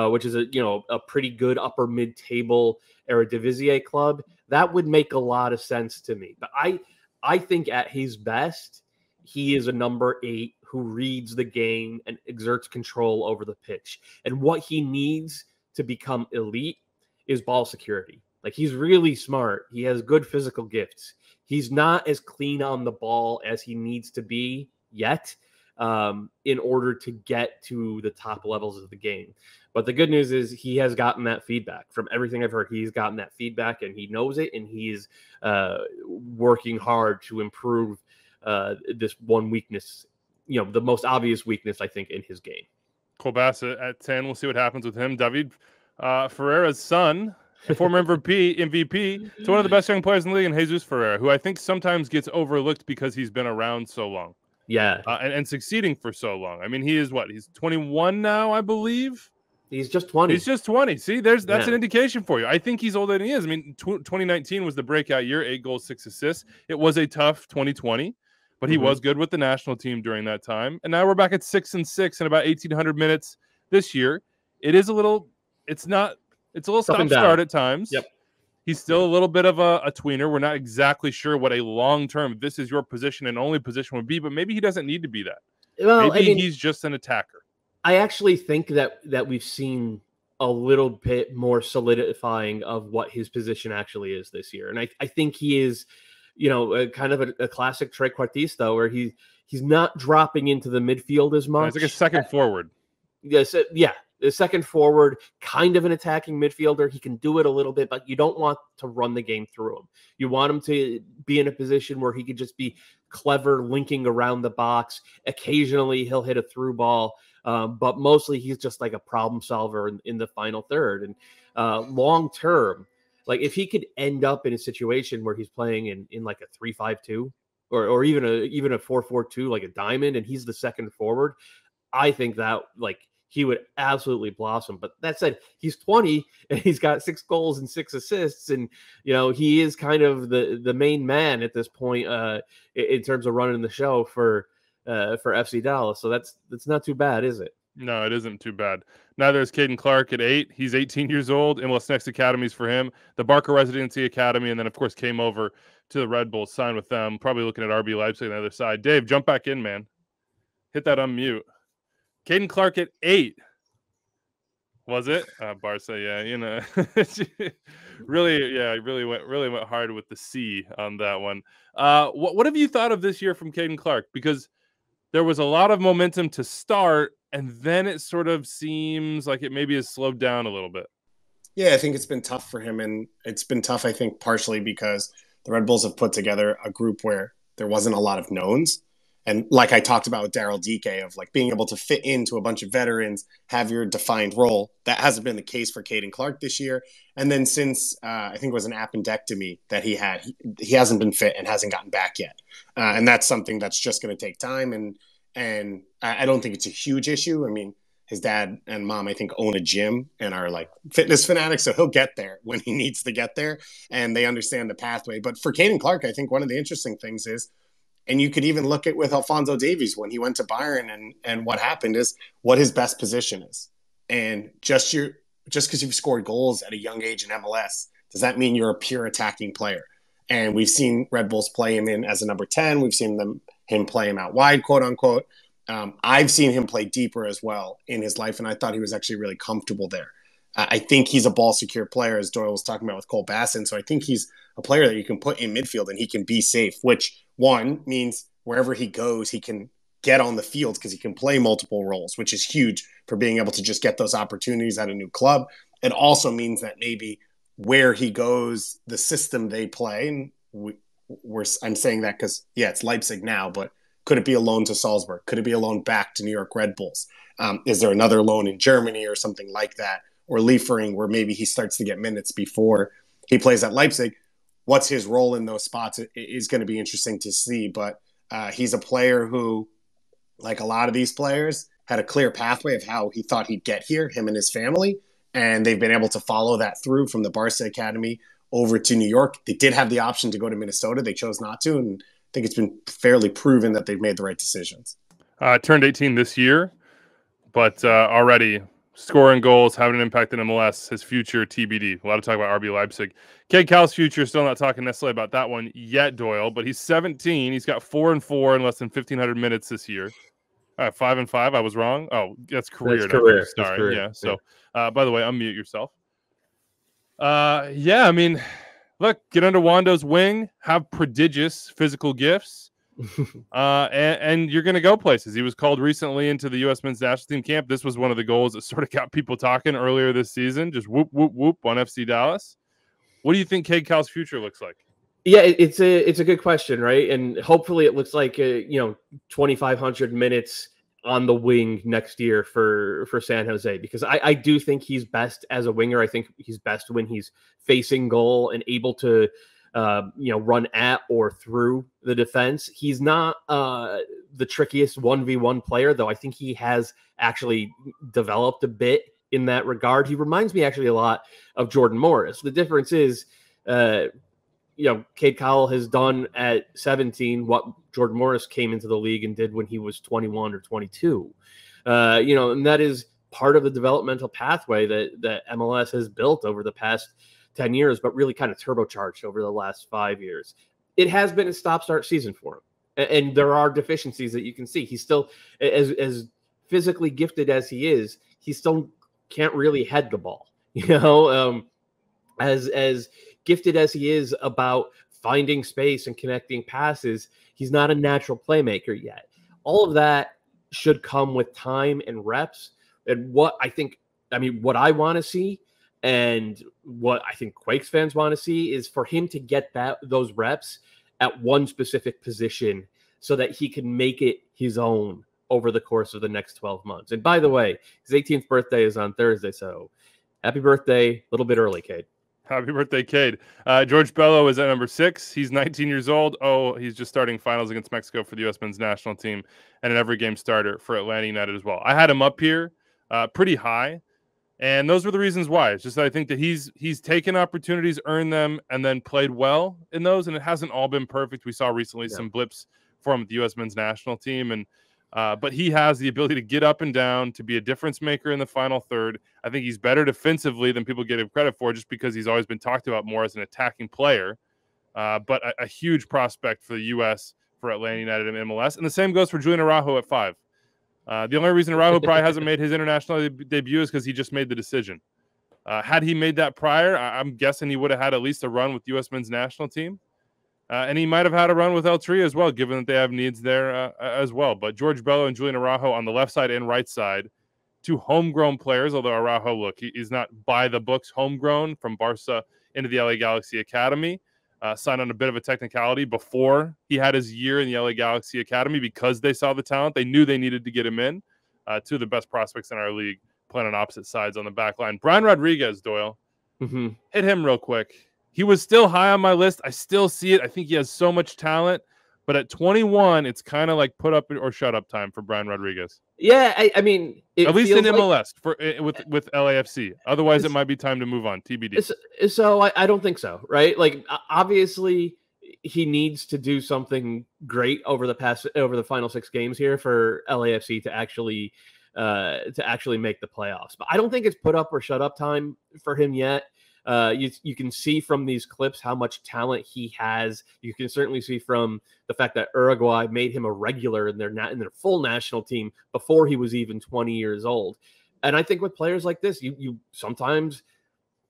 which is a pretty good upper mid-table Eredivisie club, that would make a lot of sense to me. But I think at his best, he is a number 8 who reads the game and exerts control over the pitch. And what he needs to become elite is ball security. Like, he's really smart. He has good physical gifts. He's not as clean on the ball as he needs to be yet. in order to get to the top levels of the game. But the good news is he has gotten that feedback. From everything I've heard, he's gotten that feedback, and he knows it, and he's working hard to improve this one weakness, the most obvious weakness, I think, in his game. Cole Bassett at 10. We'll see what happens with him. David Ferreira's son, former MVP, to one of the best young players in the league, and Jesus Ferreira, who I think sometimes gets overlooked because he's been around so long. Yeah. And succeeding for so long. I mean, he is what? He's 21 now, I believe. He's just 20. He's just 20. See, that's an indication for you. I think he's older than he is. I mean, 2019 was the breakout year, 8 goals, 6 assists. It was a tough 2020, but he was good with the national team during that time. And now we're back at 6-6 and about 1,800 minutes this year. It's a little stop-start at times. Yep. He's still a little bit of a tweener. We're not exactly sure what a long-term, this is your position and only position would be, but maybe he doesn't need to be that. Well, maybe he's just an attacker. I actually think that we've seen a little bit more solidifying of what his position actually is this year. And I think he is, kind of a classic trequartista where he's not dropping into the midfield as much. He's like a second forward. Yes, the second forward, kind of an attacking midfielder. He can do it a little bit, but you don't want to run the game through him. You want him to be in a position where he could just be clever, linking around the box. Occasionally, he'll hit a through ball. But mostly he's just like a problem solver in the final third. And long term, like if he could end up in a situation where he's playing in like a 3-5-2 or even a 4-4-2, like a diamond, and he's the second forward, I think that like he would absolutely blossom. But that said, he's 20 and he's got 6 goals and 6 assists, and he is kind of the main man at this point in terms of running the show for FC Dallas. So that's not too bad, is it? No, it isn't too bad. Neither is Kaden Clark at 8. He's 18 years old. MLS Next Academies for him. The Barker Residency Academy, and then, of course, came over to the Red Bulls, signed with them, probably looking at RB Leipzig on the other side. Dave, jump back in, man. Hit that unmute. Kaden Clark at 8. Was it? Barca, yeah, really went hard with the C on that one. What have you thought of this year from Kaden Clark? Because there was a lot of momentum to start, and then it sort of seems like it maybe has slowed down a little bit. Yeah, I think it's been tough for him, and it's been tough, I think, partially because the Red Bulls have put together a group where there wasn't a lot of knowns. And like I talked about with Daryl DK, of like being able to fit into a bunch of veterans, have your defined role. That hasn't been the case for Kaden Clark this year. And then since I think it was an appendectomy that he had, he hasn't been fit and hasn't gotten back yet. And that's something that's just going to take time. And I don't think it's a huge issue. I mean, his dad and mom, I think, own a gym and are like fitness fanatics. So he'll get there when he needs to get there, and they understand the pathway. But for Kaden Clark, I think one of the interesting things is, and you could even look at with Alphonso Davies when he went to Bayern and what happened is what his best position is. And just because you've scored goals at a young age in MLS, does that mean you're a pure attacking player? And we've seen Red Bulls play him in as a number 10. We've seen him play him out wide, quote unquote. I've seen him play deeper as well in his life, and I thought he was actually really comfortable there. I think he's a ball-secure player, as Doyle was talking about with Cole Bassett. So I think he's a player that you can put in midfield and he can be safe, which, one, means wherever he goes, he can get on the field because he can play multiple roles, which is huge for being able to just get those opportunities at a new club. It also means that maybe where he goes, the system they play, and I'm saying that because, yeah, it's Leipzig now, but could it be a loan to Salzburg? Could it be a loan back to New York Red Bulls? Is there another loan in Germany or something like that? Or Liefering, where maybe he starts to get minutes before he plays at Leipzig? What's his role in those spots is going to be interesting to see. But he's a player who, like a lot of these players, had a clear pathway of how he thought he'd get here, him and his family. And they've been able to follow that through from the Barca Academy over to New York. They did have the option to go to Minnesota. They chose not to. And I think it's been fairly proven that they've made the right decisions. Turned 18 this year, but already scoring goals, having an impact in MLS, his future TBD. A lot of talk about RB Leipzig. Cade Cowell's future, still not talking necessarily about that one yet, Doyle, but he's 17. He's got 4-4 in less than 1,500 minutes this year. 5-5. I was wrong. Oh, that's career. That's career. Sorry. That's career. Yeah. So, by the way, unmute yourself. Yeah, I mean, look, get under Wando's wing, have prodigious physical gifts, And you're going to go places. He was called recently into the U.S. men's national team camp. This was one of the goals that sort of got people talking earlier this season. Just whoop, whoop, whoop on FC Dallas. What do you think Cade Cowell's future looks like? Yeah, it's a good question, right? And hopefully it looks like 2,500 minutes on the wing next year for San Jose, because I do think he's best as a winger. I think he's best when he's facing goal and able to run at or through the defense. He's not the trickiest 1v1 player, though I think he has actually developed a bit in that regard. He reminds me actually a lot of Jordan Morris. The difference is Cade Cowell has done at 17 what Jordan Morris came into the league and did when he was 21 or 22. And that is part of the developmental pathway that MLS has built over the past 10 years, but really kind of turbocharged over the last 5 years. It has been a stop-start season for him. And there are deficiencies that you can see. He's still, as physically gifted as he is, he still can't really head the ball. As gifted as he is about finding space and connecting passes, he's not a natural playmaker yet. All of that should come with time and reps. And what I want to see and what I think Quakes fans want to see is for him to get those reps at one specific position so that he can make it his own over the course of the next 12 months. And by the way, his 18th birthday is on Thursday, so happy birthday, a little bit early, Cade. Happy birthday, Cade. George Bello is at number 6. He's 19 years old. He's just starting finals against Mexico for the U.S. men's national team and an every game starter for Atlanta United as well. I had him up here pretty high, and those were the reasons why. It's just that I think that he's taken opportunities, earned them, and then played well in those, and it hasn't all been perfect. We saw recently some blips for him with the U.S. men's national team, and but he has the ability to get up and down, to be a difference maker in the final third. I think he's better defensively than people give him credit for, just because he's always been talked about more as an attacking player. But a huge prospect for the U.S., for Atlanta United and MLS. And the same goes for Julian Arago at 5. The only reason Arago probably hasn't made his international debut is because he just made the decision. Had he made that prior, I'm guessing he would have had at least a run with the U.S. men's national team. And he might have had a run with El-Tri as well, given that they have needs there as well. But George Bello and Julian Arago on the left side and right side, 2 homegrown players, although Arago, look, he's not by the books homegrown from Barca into the LA Galaxy Academy. Signed on a bit of a technicality before he had his year in the LA Galaxy Academy because they saw the talent. They knew they needed to get him in. 2 of the best prospects in our league playing on opposite sides on the back line. Brian Rodriguez, Doyle. Hit him real quick. He was still high on my list. I still see it. I think he has so much talent. But at 21, it's kind of like put up or shut up time for Brian Rodriguez. Yeah, I mean, at least in MLS with LAFC. Otherwise, it might be time to move on. TBD. So I don't think so, right? Like, obviously, he needs to do something great over the final 6 games here for LAFC to actually make the playoffs. But I don't think it's put up or shut up time for him yet. You can see from these clips how much talent he has. You can certainly see from the fact that Uruguay made him a regular in their full national team before he was even 20 years old. And I think with players like this, you sometimes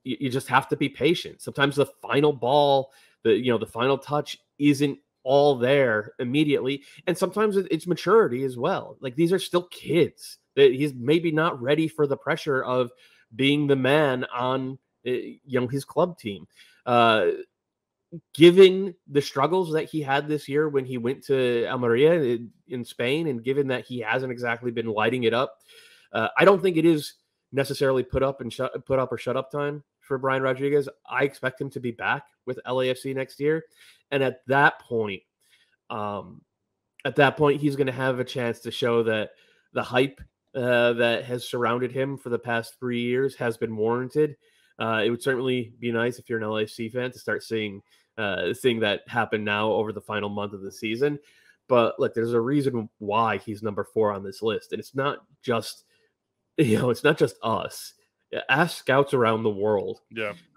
you just have to be patient. Sometimes the final ball, the final touch isn't all there immediately, and sometimes it's maturity as well. Like, these are still kids. He's maybe not ready for the pressure of being the man on his club team. Given the struggles that he had this year when he went to Almeria in Spain, and given that he hasn't exactly been lighting it up, I don't think it is necessarily put up or shut up time for Brian Rodriguez. I expect him to be back with LAFC next year, and at that point, he's going to have a chance to show that the hype that has surrounded him for the past 3 years has been warranted. It would certainly be nice if you're an LAFC fan to start seeing that happen now over the final month of the season. But look, there's a reason why he's number 4 on this list, and it's not just us. Ask scouts around the world,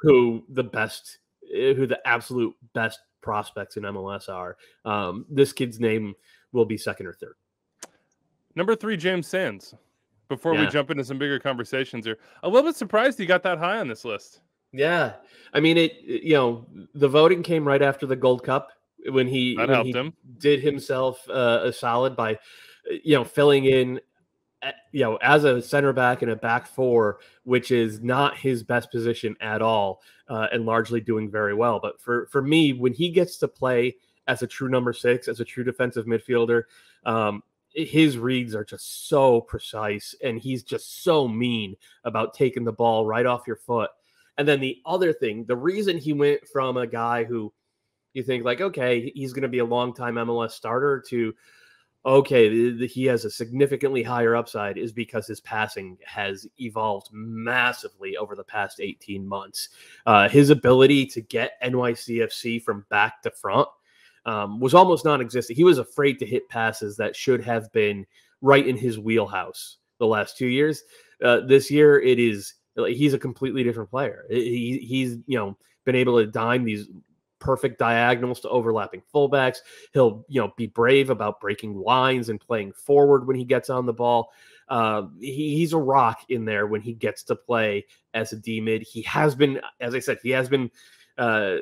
who the absolute best prospects in MLS are. This kid's name will be 2nd or 3rd. Number 3, James Sands. Before we jump into some bigger conversations here, a little bit surprised he got that high on this list. Yeah. I mean, the voting came right after the Gold Cup when he helped him. did himself a solid by filling in as a center back in a back four, which is not his best position at all, and largely doing very well. But for me, when he gets to play as a true number 6, as a true defensive midfielder, his reads are just so precise, and he's just so mean about taking the ball right off your foot. And then the other thing, the reason he went from a guy who you think like, okay, he's going to be a long-time MLS starter to, okay, he has a significantly higher upside is because his passing has evolved massively over the past 18 months. His ability to get NYCFC from back to front was almost non-existent. He was afraid to hit passes that should have been right in his wheelhouse the last 2 years. This year, he's a completely different player. He's been able to dime these perfect diagonals to overlapping fullbacks. He'll be brave about breaking lines and playing forward when he gets on the ball. He's a rock in there when he gets to play as a D mid. He has been, as I said,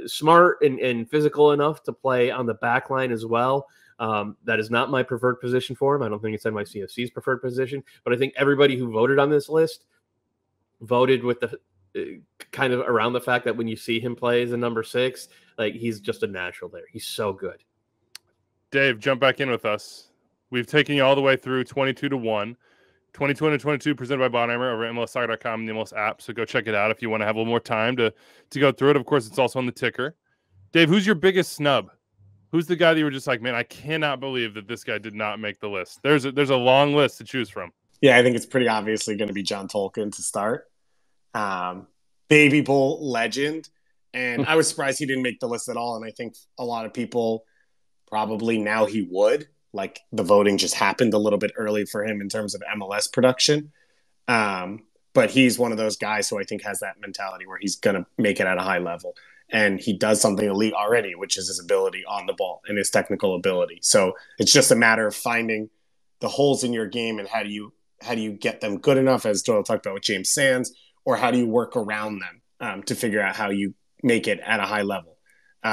smart and physical enough to play on the back line as well. That is not my preferred position for him. I don't think it's NYCFC's preferred position, but I think everybody who voted on this list voted with the kind of around the fact that when you see him play as a number 6, like he's just a natural there. He's so good. Dave, jump back in with us. We've taken you all the way through 22-1. 22 and 22 presented by BODYARMOR over at MLSsoccer.com and the MLS app. So go check it out if you want to have a little more time to go through it. Of course, it's also on the ticker. Dave, who's your biggest snub? Who's the guy that you were just like, man, I cannot believe that this guy did not make the list? There's a long list to choose from. Yeah, I think it's pretty obviously going to be John Tolkien to start. Baby Bull legend. And I was surprised he didn't make the list at all. And I think a lot of people probably now he would. Like the voting just happened a little bit early for him in terms of MLS production. But he's one of those guys who I think has that mentality where he's going to make it at a high level. And he does something elite already, which is his ability on the ball and his technical ability. So it's just a matter of finding the holes in your game and how do you get them good enough, as Doyle talked about with James Sands, or how do you work around them to figure out how you make it at a high level.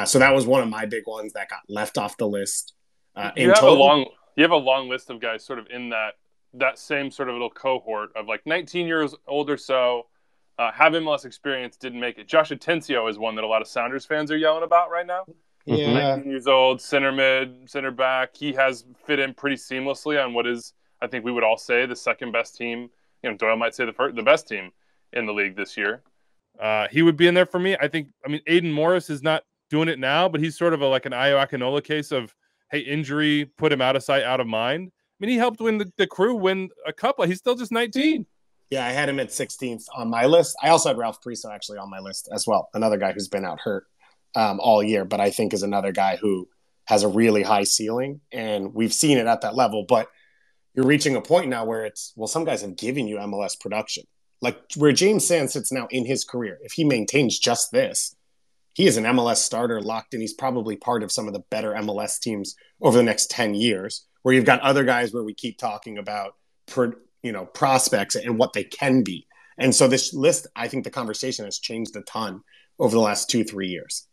So that was one of my big ones that got left off the list. You have a long list of guys sort of in that same sort of little cohort of like 19 years old or so, have MLS experience, didn't make it. Joshua Tensio is one that a lot of Sounders fans are yelling about right now. Yeah. 19 years old, center mid, center back. He has fit in pretty seamlessly on what is, I think we would all say, the second best team. Doyle might say the best team in the league this year. He would be in there for me. I mean, Aidan Morris is not doing it now, but he's sort of like an Ayo Akinola case of, hey, injury put him out of sight, out of mind. I mean, he helped the Crew win a couple. He's still just 19. Yeah, I had him at 16th on my list. I also had Ralph Pariso actually on my list as well. Another guy who's been out hurt all year, but I think is another guy who has a really high ceiling, and we've seen it at that level. But you're reaching a point now where some guys have given you MLS production. Like where James Sands sits now in his career, if he maintains just this, he is an MLS starter locked in. He's probably part of some of the better MLS teams over the next 10 years, where you've got other guys where we keep talking about, prospects and what they can be. And so this list, I think the conversation has changed a ton over the last 2-3 years.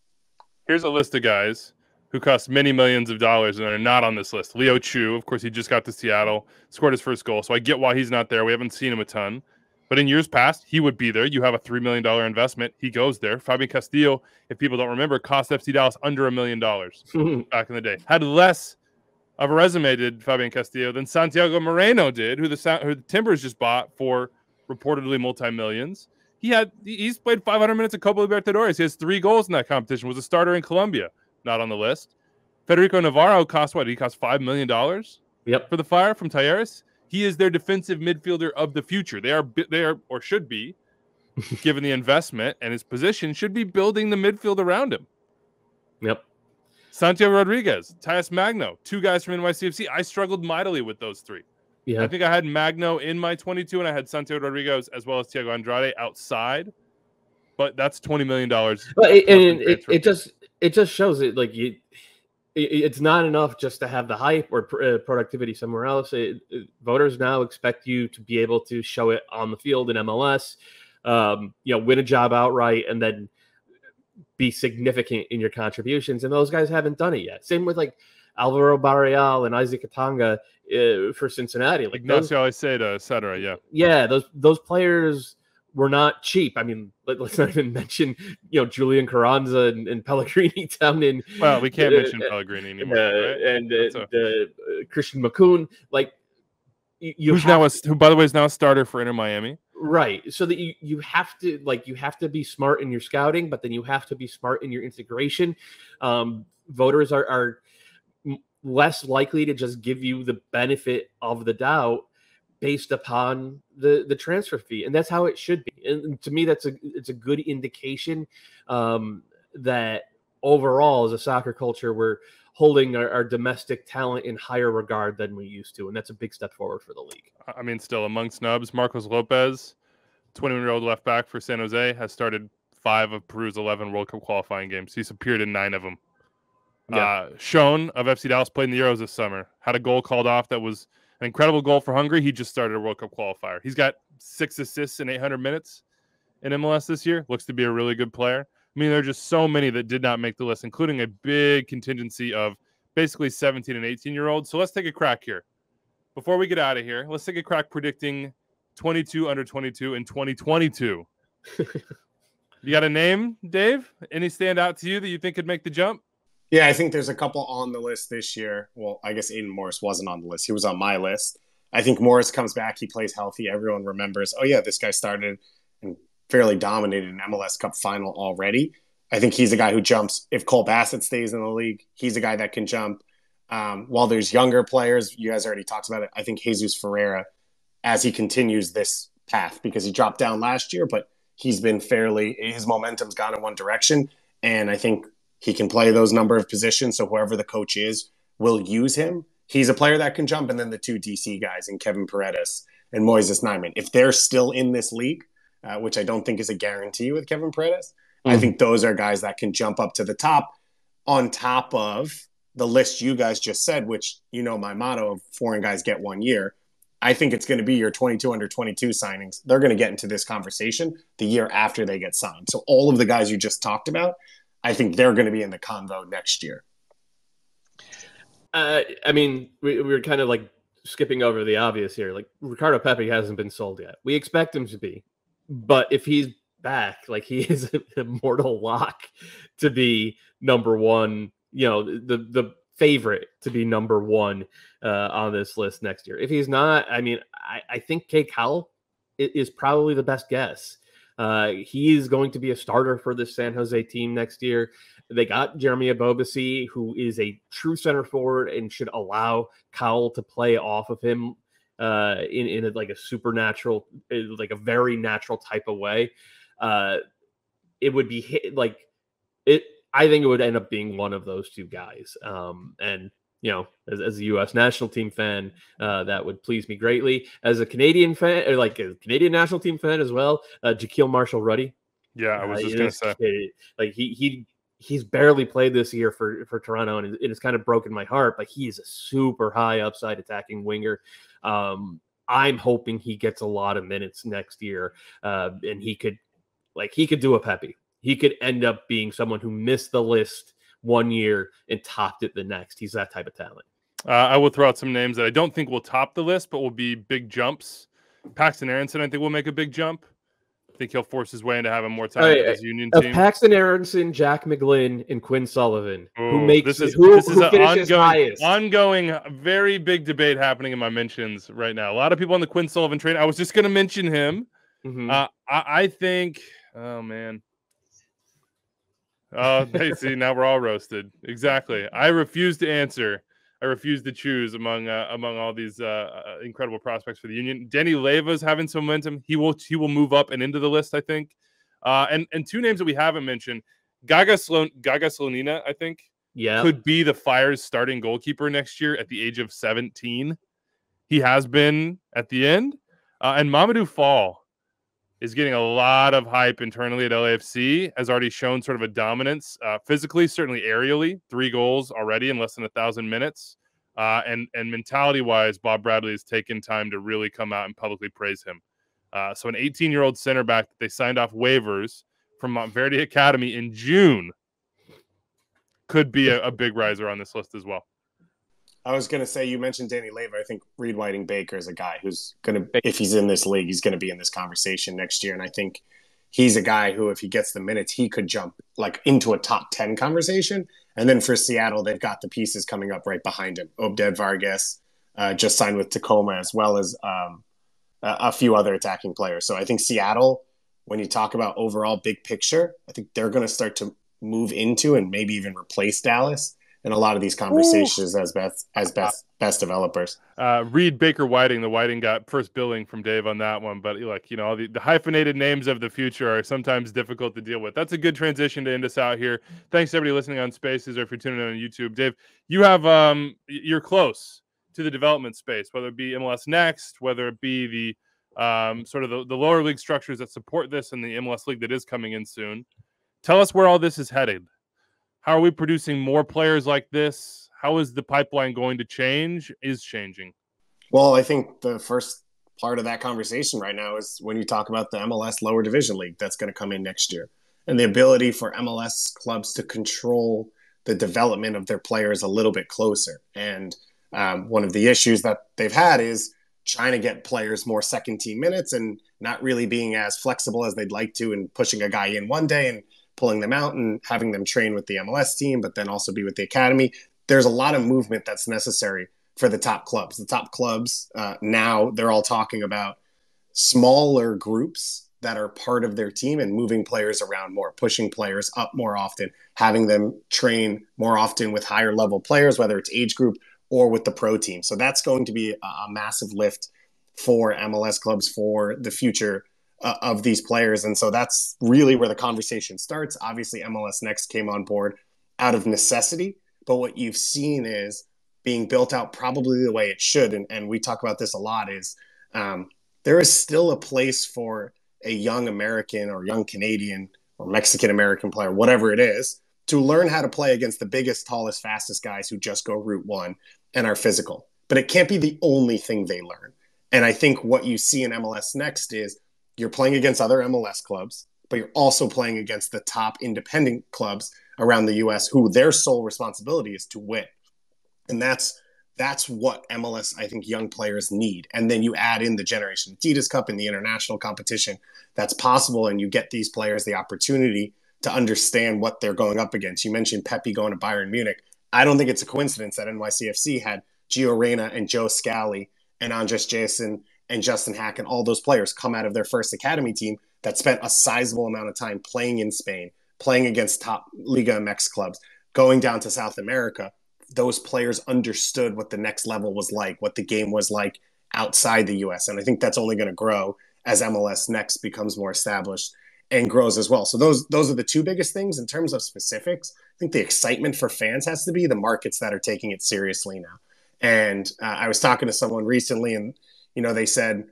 Here's a list of guys who cost many millions of dollars and are not on this list. Leo Chu, of course, he just got to Seattle, scored his first goal. So I get why he's not there. We haven't seen him a ton. But in years past, he would be there. You have a $3 million investment. He goes there. Fabian Castillo, if people don't remember, cost FC Dallas under $1 million back in the day. Had less of a resume, did Fabian Castillo, than Santiago Moreno did, who the Timbers just bought for reportedly multi-millions. He's played 500 minutes of Copa Libertadores. He has 3 goals in that competition, was a starter in Colombia. Not on the list. Federico Navarro cost what? He cost $5 million for the Fire from Talleres. He is their defensive midfielder of the future. They are or should be, given the investment and his position, should be building the midfield around him. Yep. Santiago Rodriguez, Tyus Magno, 2 guys from NYCFC. I struggled mightily with those 3. Yeah. I think I had Magno in my 22, and I had Santiago Rodriguez as well as Thiago Andrade outside. But that's $20 million. But it just shows it like it's not enough just to have the hype or productivity somewhere else. Voters now expect you to be able to show it on the field in MLS, win a job outright, and then be significant in your contributions, and those guys haven't done it yet. Same with like Alvaro Barreal and Isaac Katanga for Cincinnati. Like Ignacio Iseda, et cetera. Yeah. Yeah. Those players were not cheap. I mean, let's not even mention, Julian Carranza and Pellegrini down in. Well, we can't mention Pellegrini anymore, right? And Christian McCoon, like who, by the way, is now a starter for Inter Miami. Right. So that you have to be smart in your scouting, but then you have to be smart in your integration. Voters are less likely to just give you the benefit of the doubt based upon the transfer fee. And that's how it should be. And to me, it's a good indication that overall as a soccer culture, we're holding our domestic talent in higher regard than we used to. And that's a big step forward for the league. I mean, still among snubs, Marcos Lopez, 21-year-old left back for San Jose, has started 5 of Peru's 11 World Cup qualifying games. He's appeared in 9 of them. Yeah. Sean of FC Dallas played in the Euros this summer. Had a goal called off that was an incredible goal for Hungary. He just started a World Cup qualifier. He's got 6 assists in 800 minutes in MLS this year. Looks to be a really good player. I mean, there are just so many that did not make the list, including a big contingency of basically 17 and 18-year-olds. So let's take a crack here. Before we get out of here, let's take a crack predicting 22 under 22 in 2022. You got a name, Dave? Any stand out to you that you think could make the jump? Yeah, I think there's a couple on the list this year. Well, I guess Aidan Morris wasn't on the list. He was on my list. I think Morris comes back. He plays healthy. Everyone remembers, oh, yeah, this guy started and fairly dominated an MLS Cup final already. I think he's a guy who jumps. If Cole Bassett stays in the league, he's a guy that can jump. While there's younger players, you guys already talked about it, I think Jesus Ferreira, as he continues this path, because he dropped down last year, but he's been his momentum's gone in one direction. And I think he can play those number of positions, so whoever the coach is will use him. He's a player that can jump, and then the 2 DC guys, and Kevin Paredes and Moises Nyman. If they're still in this league, which I don't think is a guarantee with Kevin Paredes, I think those are guys that can jump up to the top on top of the list you guys just said, which, my motto of foreign guys get 1 year. I think it's going to be your 22 under 22 signings. They're going to get into this conversation the year after they get signed. So all of the guys you just talked about, I think they're going to be in the convo next year. I mean, we're kind of like skipping over the obvious here. Like Ricardo Pepe hasn't been sold yet. We expect him to be, but if he's back, like he is an immortal lock to be number one, the favorite to be number one on this list next year. If he's not, I mean, I think Kay Cowell is probably the best guess. He is going to be a starter for this San Jose team next year. They got Jeremy Abobasi, who is a true center forward and should allow Cowell to play off of him in a supernatural, like a very natural type of way. It would be I think it would end up being one of those 2 guys. And as a U.S. national team fan, that would please me greatly. As a Canadian fan, or like a Canadian national team fan as well, Jaquil Marshall-Ruddy. Yeah, I was just going to say. Like he's barely played this year for Toronto, and it's kind of broken my heart, but he is a super high upside attacking winger. I'm hoping he gets a lot of minutes next year, and he could do a Pepe. He could end up being someone who missed the list 1 year and topped it the next. He's that type of talent. I will throw out some names that I don't think will top the list, but will be big jumps. Paxton Aronson, I think, will make a big jump. I think he'll force his way into having more time with his Union team. Paxton Aronson, Jack McGlynn, and Quinn Sullivan. This is an ongoing, very big debate happening in my mentions right now. A lot of people on the Quinn Sullivan train. I was just going to mention him. Mm-hmm. I think, oh, man. Oh, hey, see, now we're all roasted. Exactly. I refuse to answer. I refuse to choose among all these incredible prospects for the Union. Denny Leiva's having some momentum. He will move up and into the list, I think. And 2 names that we haven't mentioned. Gaga Slonina, I think, could be the Fire's starting goalkeeper next year at the age of 17. He has been at the end. And Mamadou Fall is getting a lot of hype internally at LAFC, has already shown sort of a dominance physically, certainly aerially, 3 goals already in less than 1,000 minutes. And mentality-wise, Bob Bradley has taken time to really come out and publicly praise him. So an 18-year-old center back that they signed off waivers from Montverde Academy in June could be a big riser on this list as well. I was going to say, you mentioned Danny Leva. I think Reed Whiting-Baker is a guy who's going to, if he's in this league, he's going to be in this conversation next year. And I think he's a guy who, if he gets the minutes, he could jump like into a top 10 conversation. And then for Seattle, they've got the pieces coming up right behind him. Obed Vargas just signed with Tacoma, as well as a few other attacking players. So I think Seattle, when you talk about overall big picture, I think they're going to start to move into and maybe even replace Dallas in a lot of these conversations as best developers. Reed Baker Whiting, the Whiting got first billing from Dave on that one, but all the hyphenated names of the future are sometimes difficult to deal with. That's a good transition to end us out here. Thanks to everybody listening on Spaces, or if you're tuning in on YouTube. Dave, you have you're close to the development space, whether it be MLS Next, whether it be the sort of the lower league structures that support this, and the MLS League that is coming in soon. Tell us where all this is headed. How are we producing more players like this? How is the pipeline going to change? Is changing? Well, I think the first part of that conversation right now is when you talk about the MLS Lower Division League that's going to come in next year, and the ability for MLS clubs to control the development of their players a little bit closer. And one of the issues that they've had is trying to get players more second team minutes and not really being as flexible as they'd like to, and pushing a guy in one day and pulling them out and having them train with the MLS team, but then also be with the academy. There's a lot of movement that's necessary for the top clubs. The top clubs now, they're all talking about smaller groups that are part of their team and moving players around more, pushing players up more often, having them train more often with higher level players, whether it's age group or with the pro team. So that's going to be a massive lift for MLS clubs for the future of these players. And so that's really where the conversation starts. Obviously, MLS Next came on board out of necessity, but what you've seen is being built out probably the way it should. And we talk about this a lot, is there is still a place for a young American or young Canadian or Mexican-American player, whatever it is, to learn how to play against the biggest, tallest, fastest guys who just go Route 1 and are physical. But it can't be the only thing they learn. And I think what you see in MLS Next is you're playing against other MLS clubs, but you're also playing against the top independent clubs around the U.S. who their sole responsibility is to win. And that's what MLS, I think, young players need. And then you add in the Generation Adidas Cup and the international competition that's possible, and you get these players the opportunity to understand what they're going up against. You mentioned Pepe going to Bayern Munich. I don't think it's a coincidence that NYCFC had Gio Reyna and Joe Scally and Andres Jason and Justin Hack and all those players come out of their first academy team that spent a sizable amount of time playing in Spain, playing against top Liga MX clubs, going down to South America. Those players understood what the next level was like, what the game was like outside the U.S. And I think that's only going to grow as MLS Next becomes more established and grows as well. So those are the two biggest things. In terms of specifics, I think the excitement for fans has to be the markets that are taking it seriously now. And I was talking to someone recently, and they said,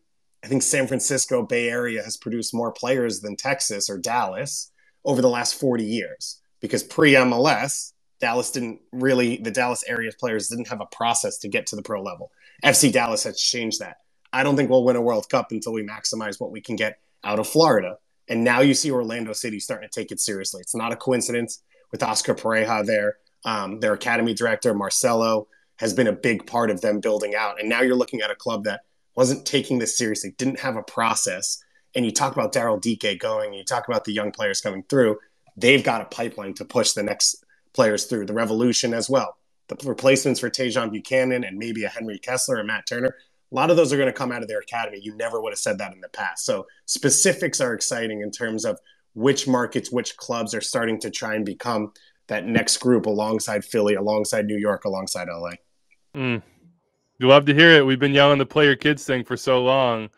I think San Francisco Bay Area has produced more players than Texas or Dallas over the last 40 years, because pre-MLS, the Dallas area players didn't have a process to get to the pro level. FC Dallas has changed that. I don't think we'll win a World Cup until we maximize what we can get out of Florida. And now you see Orlando City starting to take it seriously. It's not a coincidence with Oscar Pareja there. Their academy director, Marcelo, has been a big part of them building out. And now you're looking at a club that wasn't taking this seriously, didn't have a process. And you talk about Daryl Dike going, and you talk about the young players coming through. They've got a pipeline to push the next players through. The Revolution as well. The replacements for Tejan Buchanan and maybe a Henry Kessler and Matt Turner, a lot of those are going to come out of their academy. You never would have said that in the past. So specifics are exciting in terms of which markets, which clubs are starting to try and become that next group alongside Philly, alongside New York, alongside LA. You love to hear it. We've been yelling the Play Your Kids thing for so long.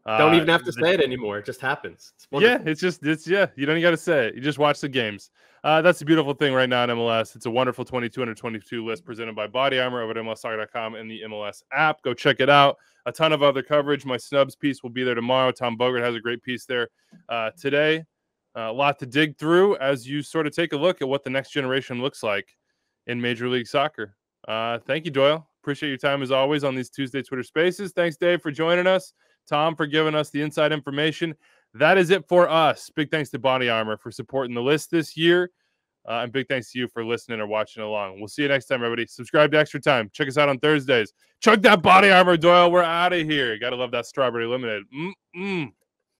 Don't even have to say it anymore. It just happens. You don't even got to say it. You just watch the games. That's the beautiful thing right now in MLS. It's a wonderful 22 under 22 list presented by Body Armor over at MLSsoccer.com and the MLS app. Go check it out. A ton of other coverage. My Snubs piece will be there tomorrow. Tom Bogert has a great piece there today. A lot to dig through as you sort of take a look at what the next generation looks like in Major League Soccer. Thank you, Doyle. Appreciate your time as always on these Tuesday Twitter Spaces. Thanks, Dave, for joining us. Tom, for giving us the inside information. That is it for us. Big thanks to Body Armor for supporting the list this year. And big thanks to you for listening or watching along. We'll see you next time, everybody. Subscribe to Extra Time. Check us out on Thursdays. Chug that Body Armor, Doyle. We're out of here. Got to love that Strawberry Lemonade.